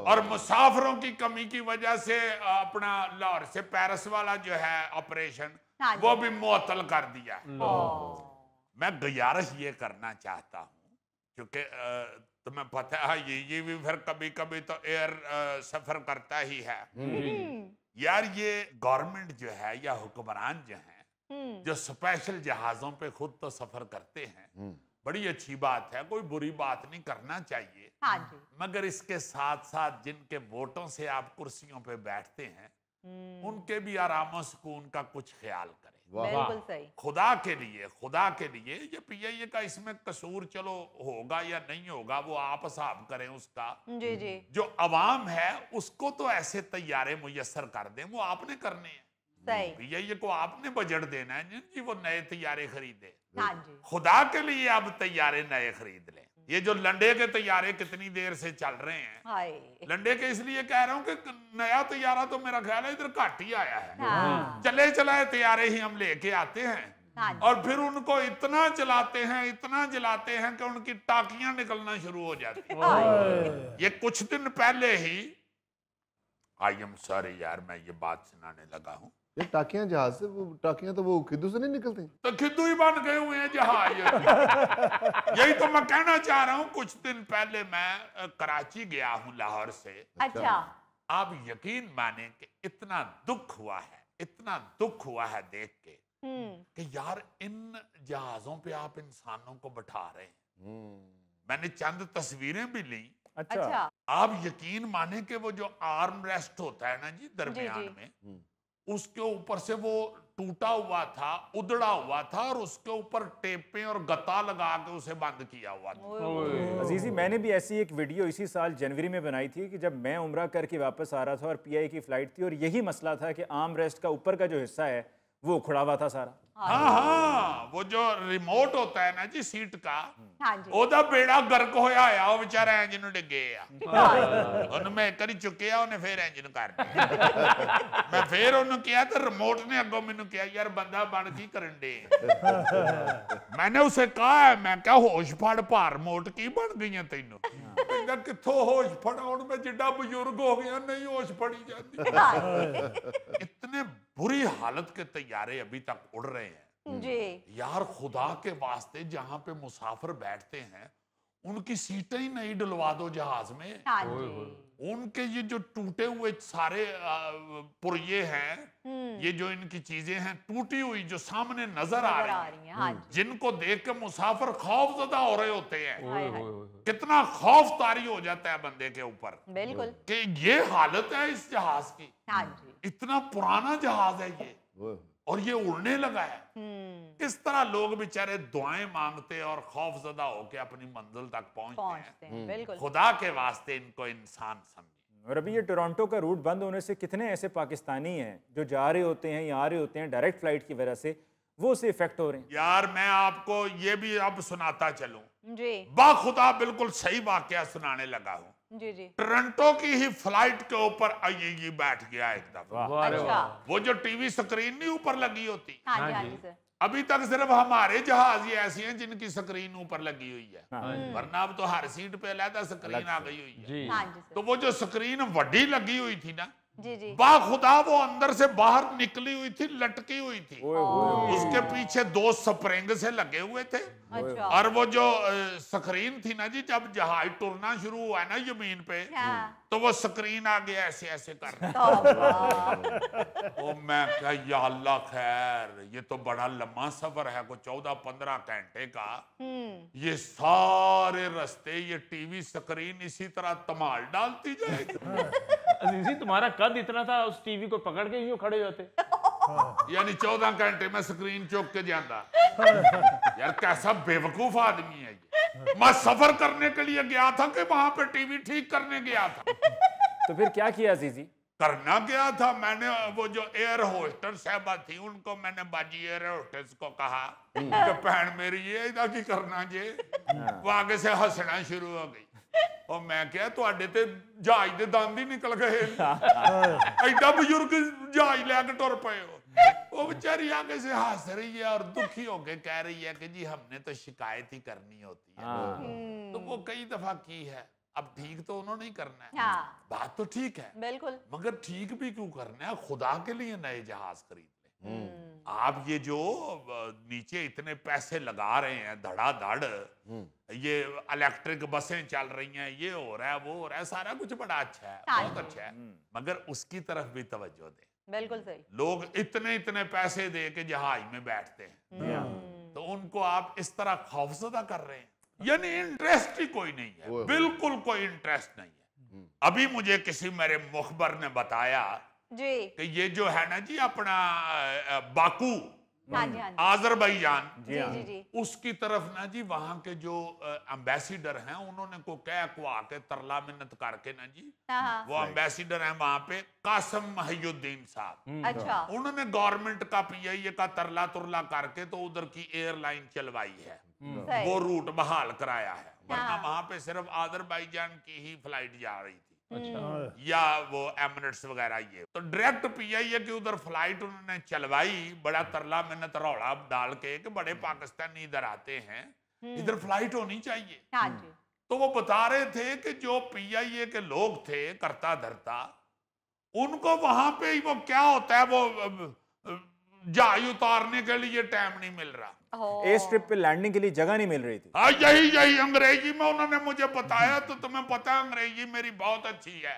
और मुसाफिरों की कमी की वजह से। अपना लाहौर से पेरिस वाला जो है ऑपरेशन, हाँ जी। वो भी मुअत्तल कर दिया है। मैं गुजारिश ये करना चाहता हूँ, क्योंकि तुम्हें पता है ये भी फिर कभी कभी तो एयर सफर करता ही है यार। ये गवर्नमेंट जो है या हुक्मरान जो है, जो स्पेशल जहाजों पे खुद तो सफर करते हैं, बड़ी अच्छी बात है, कोई बुरी बात नहीं, करना चाहिए। हाँ जी मगर इसके साथ साथ जिनके वोटों से आप कुर्सियों पे बैठते हैं, उनके भी आराम सुकून का कुछ ख्याल करें। बिल्कुल सही। खुदा के लिए ये पीआईए का इसमें कसूर चलो होगा या नहीं होगा, वो आप हिसाब करें उसका। जी जी जो अवाम है उसको तो ऐसे तैयारे मुयस्सर कर दें, वो आपने करने हैं। सही। पीआईए को आपने बजट देना है जी, वो नए तैयारे खरीदे। हाँ जी खुदा के लिए आप तैयारे नए खरीद लें। ये जो लंडे के तैयारे कितनी देर से चल रहे हैं, हाय लंडे के इसलिए कह रहा हूं कि नया तैयारा तो मेरा ख्याल है इधर घाट ही आया है। हाँ चले चलाए तैयारे ही हम लेके आते हैं, हाँ जी। और फिर उनको इतना जलाते हैं कि उनकी टाकियां निकलना शुरू हो जाती हैं। ये कुछ दिन पहले ही, आई एम सॉरी यार मैं ये बात सुनाने लगा हूं, ये टाकियां जहाज से, वो टाकियां तो वो खिद्दू से नहीं निकलती, तो खिद्दू ही बन गए हुए हैं जहाज। यही तो मैं कहना चाह रहा हूं। कुछ दिन पहले मैं कराची गया हूं लाहौर से। अच्छा आप यकीन माने कि इतना दुख हुआ है देख के कि यार इन जहाजों पे आप इंसानों को बैठा रहे हैं। मैंने चंद तस्वीरें भी ली। अच्छा, अच्छा आप यकीन माने कि वो जो आर्म रेस्ट होता है ना जी दरमियान जी। में, उसके ऊपर से वो टूटा हुआ था, उधड़ा हुआ था, और उसके ऊपर टेपें और गत्ता लगा के उसे बंद किया हुआ था। अजीजी, मैंने भी ऐसी एक वीडियो इसी साल जनवरी में बनाई थी कि जब मैं उम्रा करके वापस आ रहा था और पीआई की फ्लाइट थी, और यही मसला था कि आर्म रेस्ट का ऊपर का जो हिस्सा है वो उखड़ा हुआ था सारा। हाँ, वो जो रिमोट होता है ना जी सीट का, हाँ जी ओदा बेड़ा गर्क होया आ, वो बेचारा इंजन नु डिगे आ। ਉਹਨੂੰ ਮੈਂ ਇੱਕ ਵਾਰੀ ਚੁੱਕਿਆ, ਉਹਨੇ ਫੇਰ ਇੰਜਨ ਕਰ ਦਿੱਤਾ। ਮੈਂ ਫੇਰ ਉਹਨੂੰ ਕਿਹਾ ਤੇ ਰਿਮੋਟ ਨੇ ਅੱਗੋਂ ਮੈਨੂੰ ਕਿਹਾ ਯਾਰ ਬੰਦਾ ਬਣ ਕੀ ਕਰਨ ਦੇ। मैंने उसे कहा है, मैं क्या होश फड़ भार रिमोट की बन गई तैनू। ਕਹਿੰਦਾ ਕਿੱਥੋਂ ਹੋਸ਼ ਫੜਾ, ਹੁਣ ਮੈਂ ਜਿੱਡਾ ਬਜ਼ੁਰਗ ਹੋ ਗਿਆ ਨਹੀਂ ਹੋਸ਼ ਫੜੀ ਜਾਂਦੀ। इतने बुरी हालत के तैयारे अभी तक उड़ रहे हैं जी यार। खुदा के वास्ते जहां पे मुसाफिर बैठते हैं उनकी सीटें ही नहीं डलवा दो जहाज में। हाँ जी उनके ये जो टूटे हुए सारे पुर्जे हैं, ये जो इनकी चीजें हैं टूटी हुई जो सामने नजर आ रही हैं, हाँ जी। जिनको देख के मुसाफिर खौफजदा हो रहे होते हैं। हाय हाय कितना खौफ तारी हो जाता है बंदे के ऊपर बिल्कुल कि ये हालत है इस जहाज की। हाँ जी इतना पुराना जहाज है ये, और ये उड़ने लगा है। किस तरह लोग बेचारे दुआएं मांगते और खौफजदा होके अपनी मंजिल तक पहुंचते हैं। बिल्कुल। खुदा के वास्ते इनको इंसान समझे। और अभी ये टोरंटो का रूट बंद होने से कितने ऐसे पाकिस्तानी हैं जो जा रहे होते हैं या आ रहे होते हैं डायरेक्ट फ्लाइट की वजह से, वो उससे इफेक्ट हो रहे हैं। यार मैं आपको ये भी अब सुनाता चलूं, जी बाखुदा बिल्कुल सही वाकया सुनाने लगा हूं। जी जी। टोरंटो की ही फ्लाइट के ऊपर आईएई बैठ गया एक दफा। अच्छा। वो जो टीवी स्क्रीन नहीं ऊपर लगी होती, हाँ जी हाँ जी सर। अभी तक सिर्फ हमारे जहाज ही ऐसी हैं जिनकी स्क्रीन ऊपर लगी हुई है, वरना अब तो हर सीट पे अलग स्क्रीन आ गई हुई है। हाँ जी सर। तो वो जो स्क्रीन वड्डी लगी हुई थी ना, जी जी। बाखुदा वो अंदर से बाहर निकली हुई थी, लटकी हुई थी। उसके पीछे 2 स्प्रिंग से लगे हुए थे। अच्छा। और वो जो स्क्रीन थी ना जी, जब जहाज टुरना शुरू हुआ ना जमीन पे, हाँ। तो वो स्क्रीन आगे ऐसे ऐसे कर रही। ओ मैं क्या, या अल्लाह खैर, ये तो बड़ा लंबा सफर है, कोई 14-15 घंटे का। ये सारे रास्ते ये टीवी स्क्रीन इसी तरह तमाल डालती जाएगी। अजीजी तुम्हारा कद इतना था, उस टीवी को पकड़ के यूं खड़े होते। यानी 14 घंटे में स्क्रीन चौक के जाता। यार कैसा बेवकूफ आदमी है ये। मैं सफर करने के लिए गया था कि वहां पे टीवी ठीक करने गया था? तो फिर क्या किया अजीजी? करना गया था मैंने, वो जो एयर होस्टर साहबा थी उनको मैंने बाजी एयर होस्टेस को कहा कि बहन मेरी ये इदा की करना जे। वो आगे से हंसना शुरू हो गई। और मैं क्या, तुहाडे ते जहाज दे दंद ही निकल गए, एडा बुजुर्ग जहाज लैके टुर पे हो। वो बेचारी आगे से हंस रही है और दुखी होके कह रही है कि जी हमने तो शिकायत ही करनी होती है। तो वो कई दफा की है, अब ठीक तो उन्होंने ही करना है। हाँ। बात तो ठीक है, बिल्कुल। मगर ठीक भी क्यों करना है, खुदा के लिए नए जहाज खरीद लें। आप ये जो नीचे इतने पैसे लगा रहे हैं धड़ाधड़, ये इलेक्ट्रिक बसें चल रही हैं, ये हो रहा है वो हो रहा है, सारा कुछ बड़ा अच्छा है, बहुत अच्छा है, मगर उसकी तरफ भी तवज्जो दें। बिल्कुल सही। लोग इतने इतने पैसे दे के जहाज में बैठते हैं, तो उनको आप इस तरह खौफजदा कर रहे हैं, यानी इंटरेस्ट ही कोई नहीं है, बिल्कुल कोई इंटरेस्ट नहीं है। अभी मुझे किसी मेरे मुखबर ने बताया जी कि ये जो है ना जी अपना बाकू, हाँ जी हाँ जी आजरबाईजान, जी जी जी। उसकी तरफ ना जी वहां के जो एम्बेसिडर हैं उन्होंने को कह कुआ के तरला मिन्नत करके ना जी, हाँ वो एम्बेसिडर हैं वहां पे कासिम महियुद्दीन साहब, अच्छा। उन्होंने गवर्नमेंट का पीआईए का तरला तुरला करके तो उधर की एयरलाइन चलवाई है, सही। वो रूट बहाल कराया है, वरना हाँ। वहां पे सिर्फ आजरबाईजान की ही फ्लाइट जा रही थी, अच्छा। या वो एमिरेट्स वगैरह। ये तो डायरेक्ट पीआईए की उधर फ्लाइट उन्होंने चलवाई, बड़ा तरला मिन्नत रौला डाल के कि बड़े पाकिस्तानी इधर आते हैं, इधर फ्लाइट होनी चाहिए। हाँ जी। तो वो बता रहे थे कि जो पीआईए के लोग थे करता धरता, उनको वहां पे ही वो क्या होता है, वो जहाज उतारने के लिए टाइम नहीं मिल रहा, एयर स्ट्रिप पे लैंडिंग के लिए जगह नहीं मिल रही थी। हाँ यही अंग्रेजी में उन्होंने मुझे बताया, तो तुम्हें पता है अंग्रेजी मेरी बहुत अच्छी है।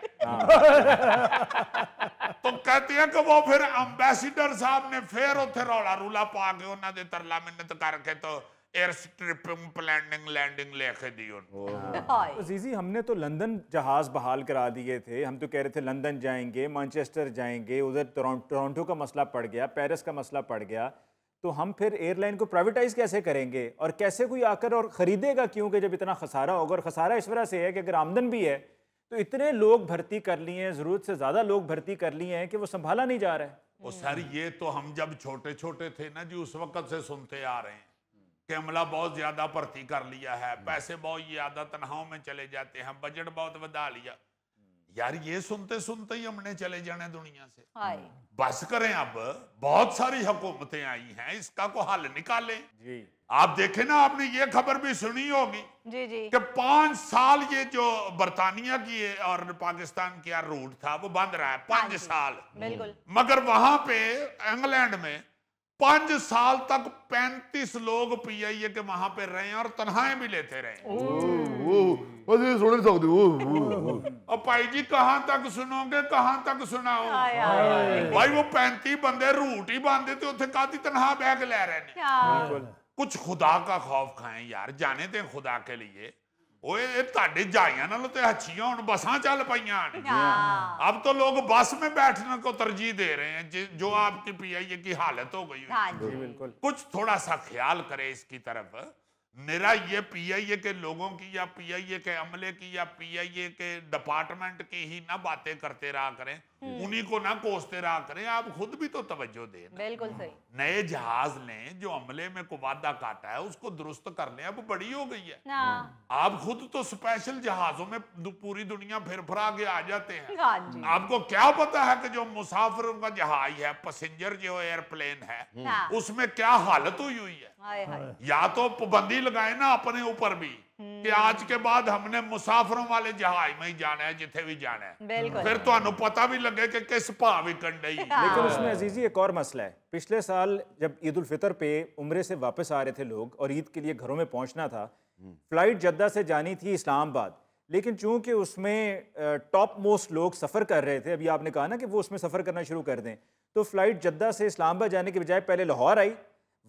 तो कहते हैं कि वो फिर एम्बेसिडर साहब ने फिर उथे रौला रूला पा के उन्होंने तरला मिन्नत करके तो एयर स्ट्रिपिंग लैंडिंग लेके दी उनको। अजीजी हमने तो लंदन जहाज बहाल करा दिए थे, हम तो कह रहे थे लंदन जाएंगे, मैनचेस्टर जाएंगे, उधर टोरंटो का मसला पड़ गया, पेरिस का मसला पड़ गया, तो हम फिर एयरलाइन को प्राइवेटाइज कैसे करेंगे और कैसे कोई आकर और ख़रीदेगा, क्योंकि जब इतना खसारा होगा, और खसारा इस वजह से है कि अगर आमदन भी है तो इतने लोग भर्ती कर लिए हैं, ज़रूरत से ज़्यादा लोग भर्ती कर लिए हैं कि वो संभाला नहीं जा रहा है। वो सर ये तो हम जब छोटे छोटे थे ना जी, उस वक्त से सुनते आ रहे हैं कि अमला बहुत ज्यादा भर्ती कर लिया है, पैसे बहुत ज्यादा तनख्वाहों में चले जाते हैं, बजट बहुत बढ़ा लिया। यार ये सुनते सुनते ही हमने चले जाना दुनिया से, बस करें। अब बहुत सारी हुकूमतें आई हैं, इसका को हल निकालें जी। आप देखें ना, आपने ये खबर भी सुनी होगी जी जी कि 5 साल ये जो बरतानिया की और पाकिस्तान का रूट था वो बंद रहा है, 5 साल। बिल्कुल। मगर वहां पे इंग्लैंड में 5 साल तक 35 लोग पीआईए के वहां पे रहे और तनख्वाहें भी लेते रहे। सुन नहीं सकते। और भाई जी कहां तक सुनोगे, कहां तक सुनाओ भाई, वो 35 बंदे रूट ही बांधे थे, उसे कादी तनख्वाह बैग ले रहे ने। कुछ खुदा का खौफ खाएं यार, जाने दें खुदा के लिए। ओए ताड़े जाइयां नालों ते हच्छियां हुण बसां चल पईयां ने। अब तो लोग बस में बैठने को तरजीह दे रहे हैं, जो आपकी पीआईए की हालत हो गई। हाँ जी बिल्कुल। कुछ थोड़ा सा ख्याल करे इसकी तरफ। मेरा ये पीआईए के लोगों की या पीआईए के अमले की या पीआईए के डिपार्टमेंट की ही ना बातें करते रहा करें, उन्हीं को ना कोसते रहा करें, आप खुद भी तो तवज्जो दें। बिल्कुल सही। नए जहाज लें, जो अमले में को वादा काटा है उसको दुरुस्त कर लें, अब बड़ी हो गई है। हाँ आप खुद तो स्पेशल जहाजों में पूरी दुनिया फिर के आ जाते हैं। हाँ जी। आपको क्या पता है कि जो मुसाफिरों का जहाज है, पैसेंजर जो एयरप्लेन है, हाँ। उसमें क्या हालत हुई है। हाय हाय। या तो पाबंदी लगाए ना अपने ऊपर भी कि आज के बाद हमने मुसाफिरों वाले जहाज में ही जाना है, जिथे भी जाना है, बिल्कुल। फिर तो पता भी लगे कि किस भाव विकन रही। लेकिन उसमें अजीजी एक और मसला है। पिछले साल जब ईद उल फितर पे उम्रे से वापस आ रहे थे लोग और ईद के लिए घरों में पहुंचना था, फ्लाइट जद्दा से जानी थी इस्लामाबाद, लेकिन चूंकि उसमें टॉप मोस्ट लोग सफ़र कर रहे थे, अभी आपने कहा ना कि वो उसमें सफ़र करना शुरू कर दें, तो फ्लाइट जद्दा से इस्लामाबाद जाने के बजाय पहले लाहौर आई,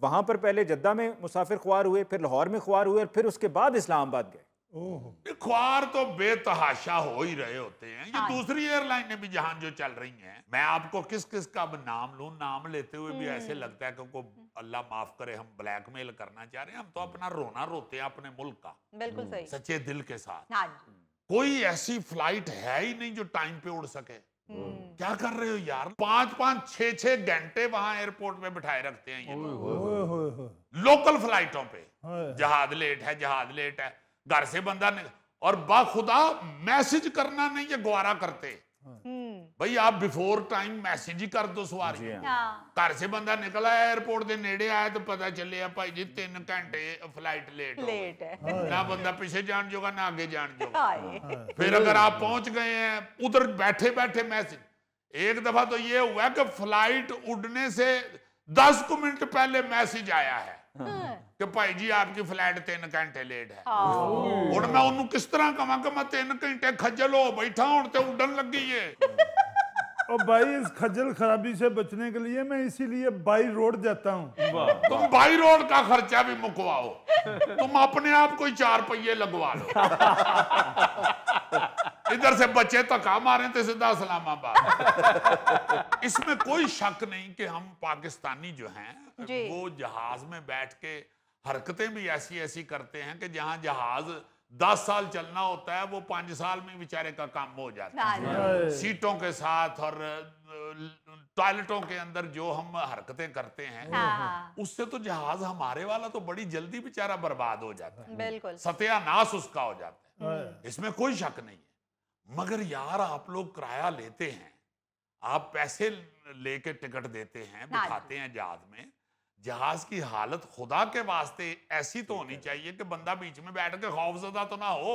वहां पर पहले जद्दा में मुसाफिर ख्वार हुए, फिर लाहौर में ख्वार हुए और फिर उसके बाद इस्लामाबाद गए। ख्वार तो बेतहाशा हो ही रहे होते हैं। ये दूसरी एयरलाइनें भी जहां जो चल रही हैं, मैं आपको किस किस का नाम लूं, नाम लेते हुए भी ऐसे लगता है कि को अल्लाह माफ करे हम ब्लैकमेल करना चाह रहे हैं। हम तो अपना रोना रोते हैं अपने मुल्क का, बिल्कुल सही। सच्चे दिल के साथ। हाँ जी। कोई ऐसी फ्लाइट है ही नहीं जो टाइम पे उड़ सके। क्या कर रहे हो यार, 5-5, 6-6 घंटे वहां एयरपोर्ट में बिठाए रखते हैं ये लोग। लोकल फ्लाइटों पे जहाज लेट है, जहाज लेट है, घर से बंदा और बाखुदा मैसेज करना नहीं ये गवारा करते। भाई आप बिफोर टाइम मैसेज ही कर दो सवारी। हाँ। घर से बंदा निकला है, एयरपोर्ट के नेड़े आया तो पता चले भाई जी 3 घंटे फ्लाइट लेट है। ना बंदा पीछे जान जोगा ना आगे जान जोगा। हाय। फिर अगर आप पहुंच गए हैं उधर बैठे बैठे मैसेज, एक दफा तो ये हुआ कि फ्लाइट उड़ने से 10 मिनट पहले मैसेज आया है कि भाई जी आपकी फ्लाइट 3 घंटे लेट है। और मैं उन्होंने किस तरह कहा कि मैं 3 घंटे खज्जल हो बैठा हूं तो उड़न लगी है। और भाई इस खज्जल खराबी से बचने के लिए मैं इसीलिए बाई रोड जाता हूँ। तुम बाई रोड का खर्चा भी मुकवाओ, तुम अपने आप को 4 पहिए लगवा लो। इधर से बच्चे धक्का मारे थे सीधा इस्लामाबाद। इसमें कोई शक नहीं कि हम पाकिस्तानी जो हैं वो जहाज में बैठ के हरकतें भी ऐसी ऐसी करते हैं कि जहां जहाज 10 साल चलना होता है वो 5 साल में बेचारे का काम हो जाता है। सीटों के साथ और टॉयलेटों के अंदर जो हम हरकतें करते हैं, उससे तो जहाज हमारे वाला तो बड़ी जल्दी बेचारा बर्बाद हो जाता है, बिल्कुल सत्यानाश उसका हो जाता है। इसमें कोई शक नहीं है। मगर यार आप लोग किराया लेते हैं, आप पैसे लेके टिकट देते हैं, बिठाते हैं जहाज में, जहाज की हालत खुदा के वास्ते ऐसी तो होनी चाहिए कि बंदा बीच में बैठ के खौफजदा तो ना हो।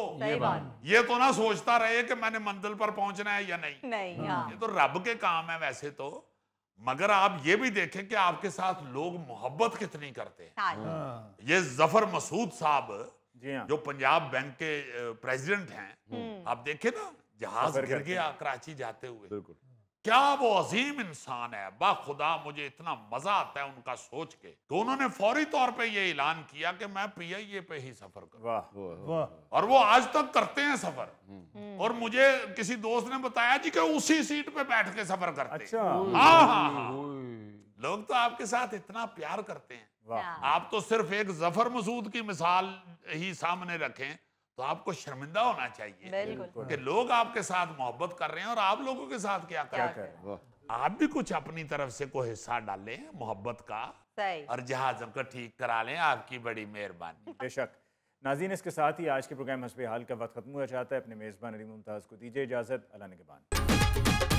ये तो ना सोचता रहे कि मैंने मंजिल पर पहुंचना है या नहीं। ये तो रब के काम है वैसे तो। मगर आप ये भी देखें कि आपके साथ लोग मोहब्बत कितनी करते हैं। ये जफर मसूद साहब जो पंजाब बैंक के प्रेसिडेंट हैं, आप देखें ना जहाज गिर गया कराची जाते हुए, क्या वो अजीम इंसान है। बाखुदा मुझे इतना मजा आता है उनका सोच के तो उन्होंने फौरी तौर पे ये ऐलान किया कि मैं पीआईए पे ही सफर करूं। और वो आज तक करते हैं सफर। और मुझे किसी दोस्त ने बताया जी कि उसी सीट पे बैठ के सफर करते हैं। हाँ। लोग तो आपके साथ इतना प्यार करते हैं। आप तो सिर्फ एक जफर मसूद की मिसाल ही सामने रखें तो आपको शर्मिंदा होना चाहिए कि लोग आपके साथ मोहब्बत कर रहे हैं और आप लोगों के साथ क्या कर रहे हैं। आप भी कुछ अपनी तरफ से कोई हिस्सा डालें मोहब्बत का और जहाजों को ठीक करा लें। आपकी बड़ी मेहरबानी। बेशक। नाज़रीन, इसके साथ ही आज के प्रोग्राम हस्बे हाल का वक्त खत्म हुआ चाहता है। अपने मेज़बान अली मुमताज़ को दीजिए इजाज़त। अल्लाह ने के बाद।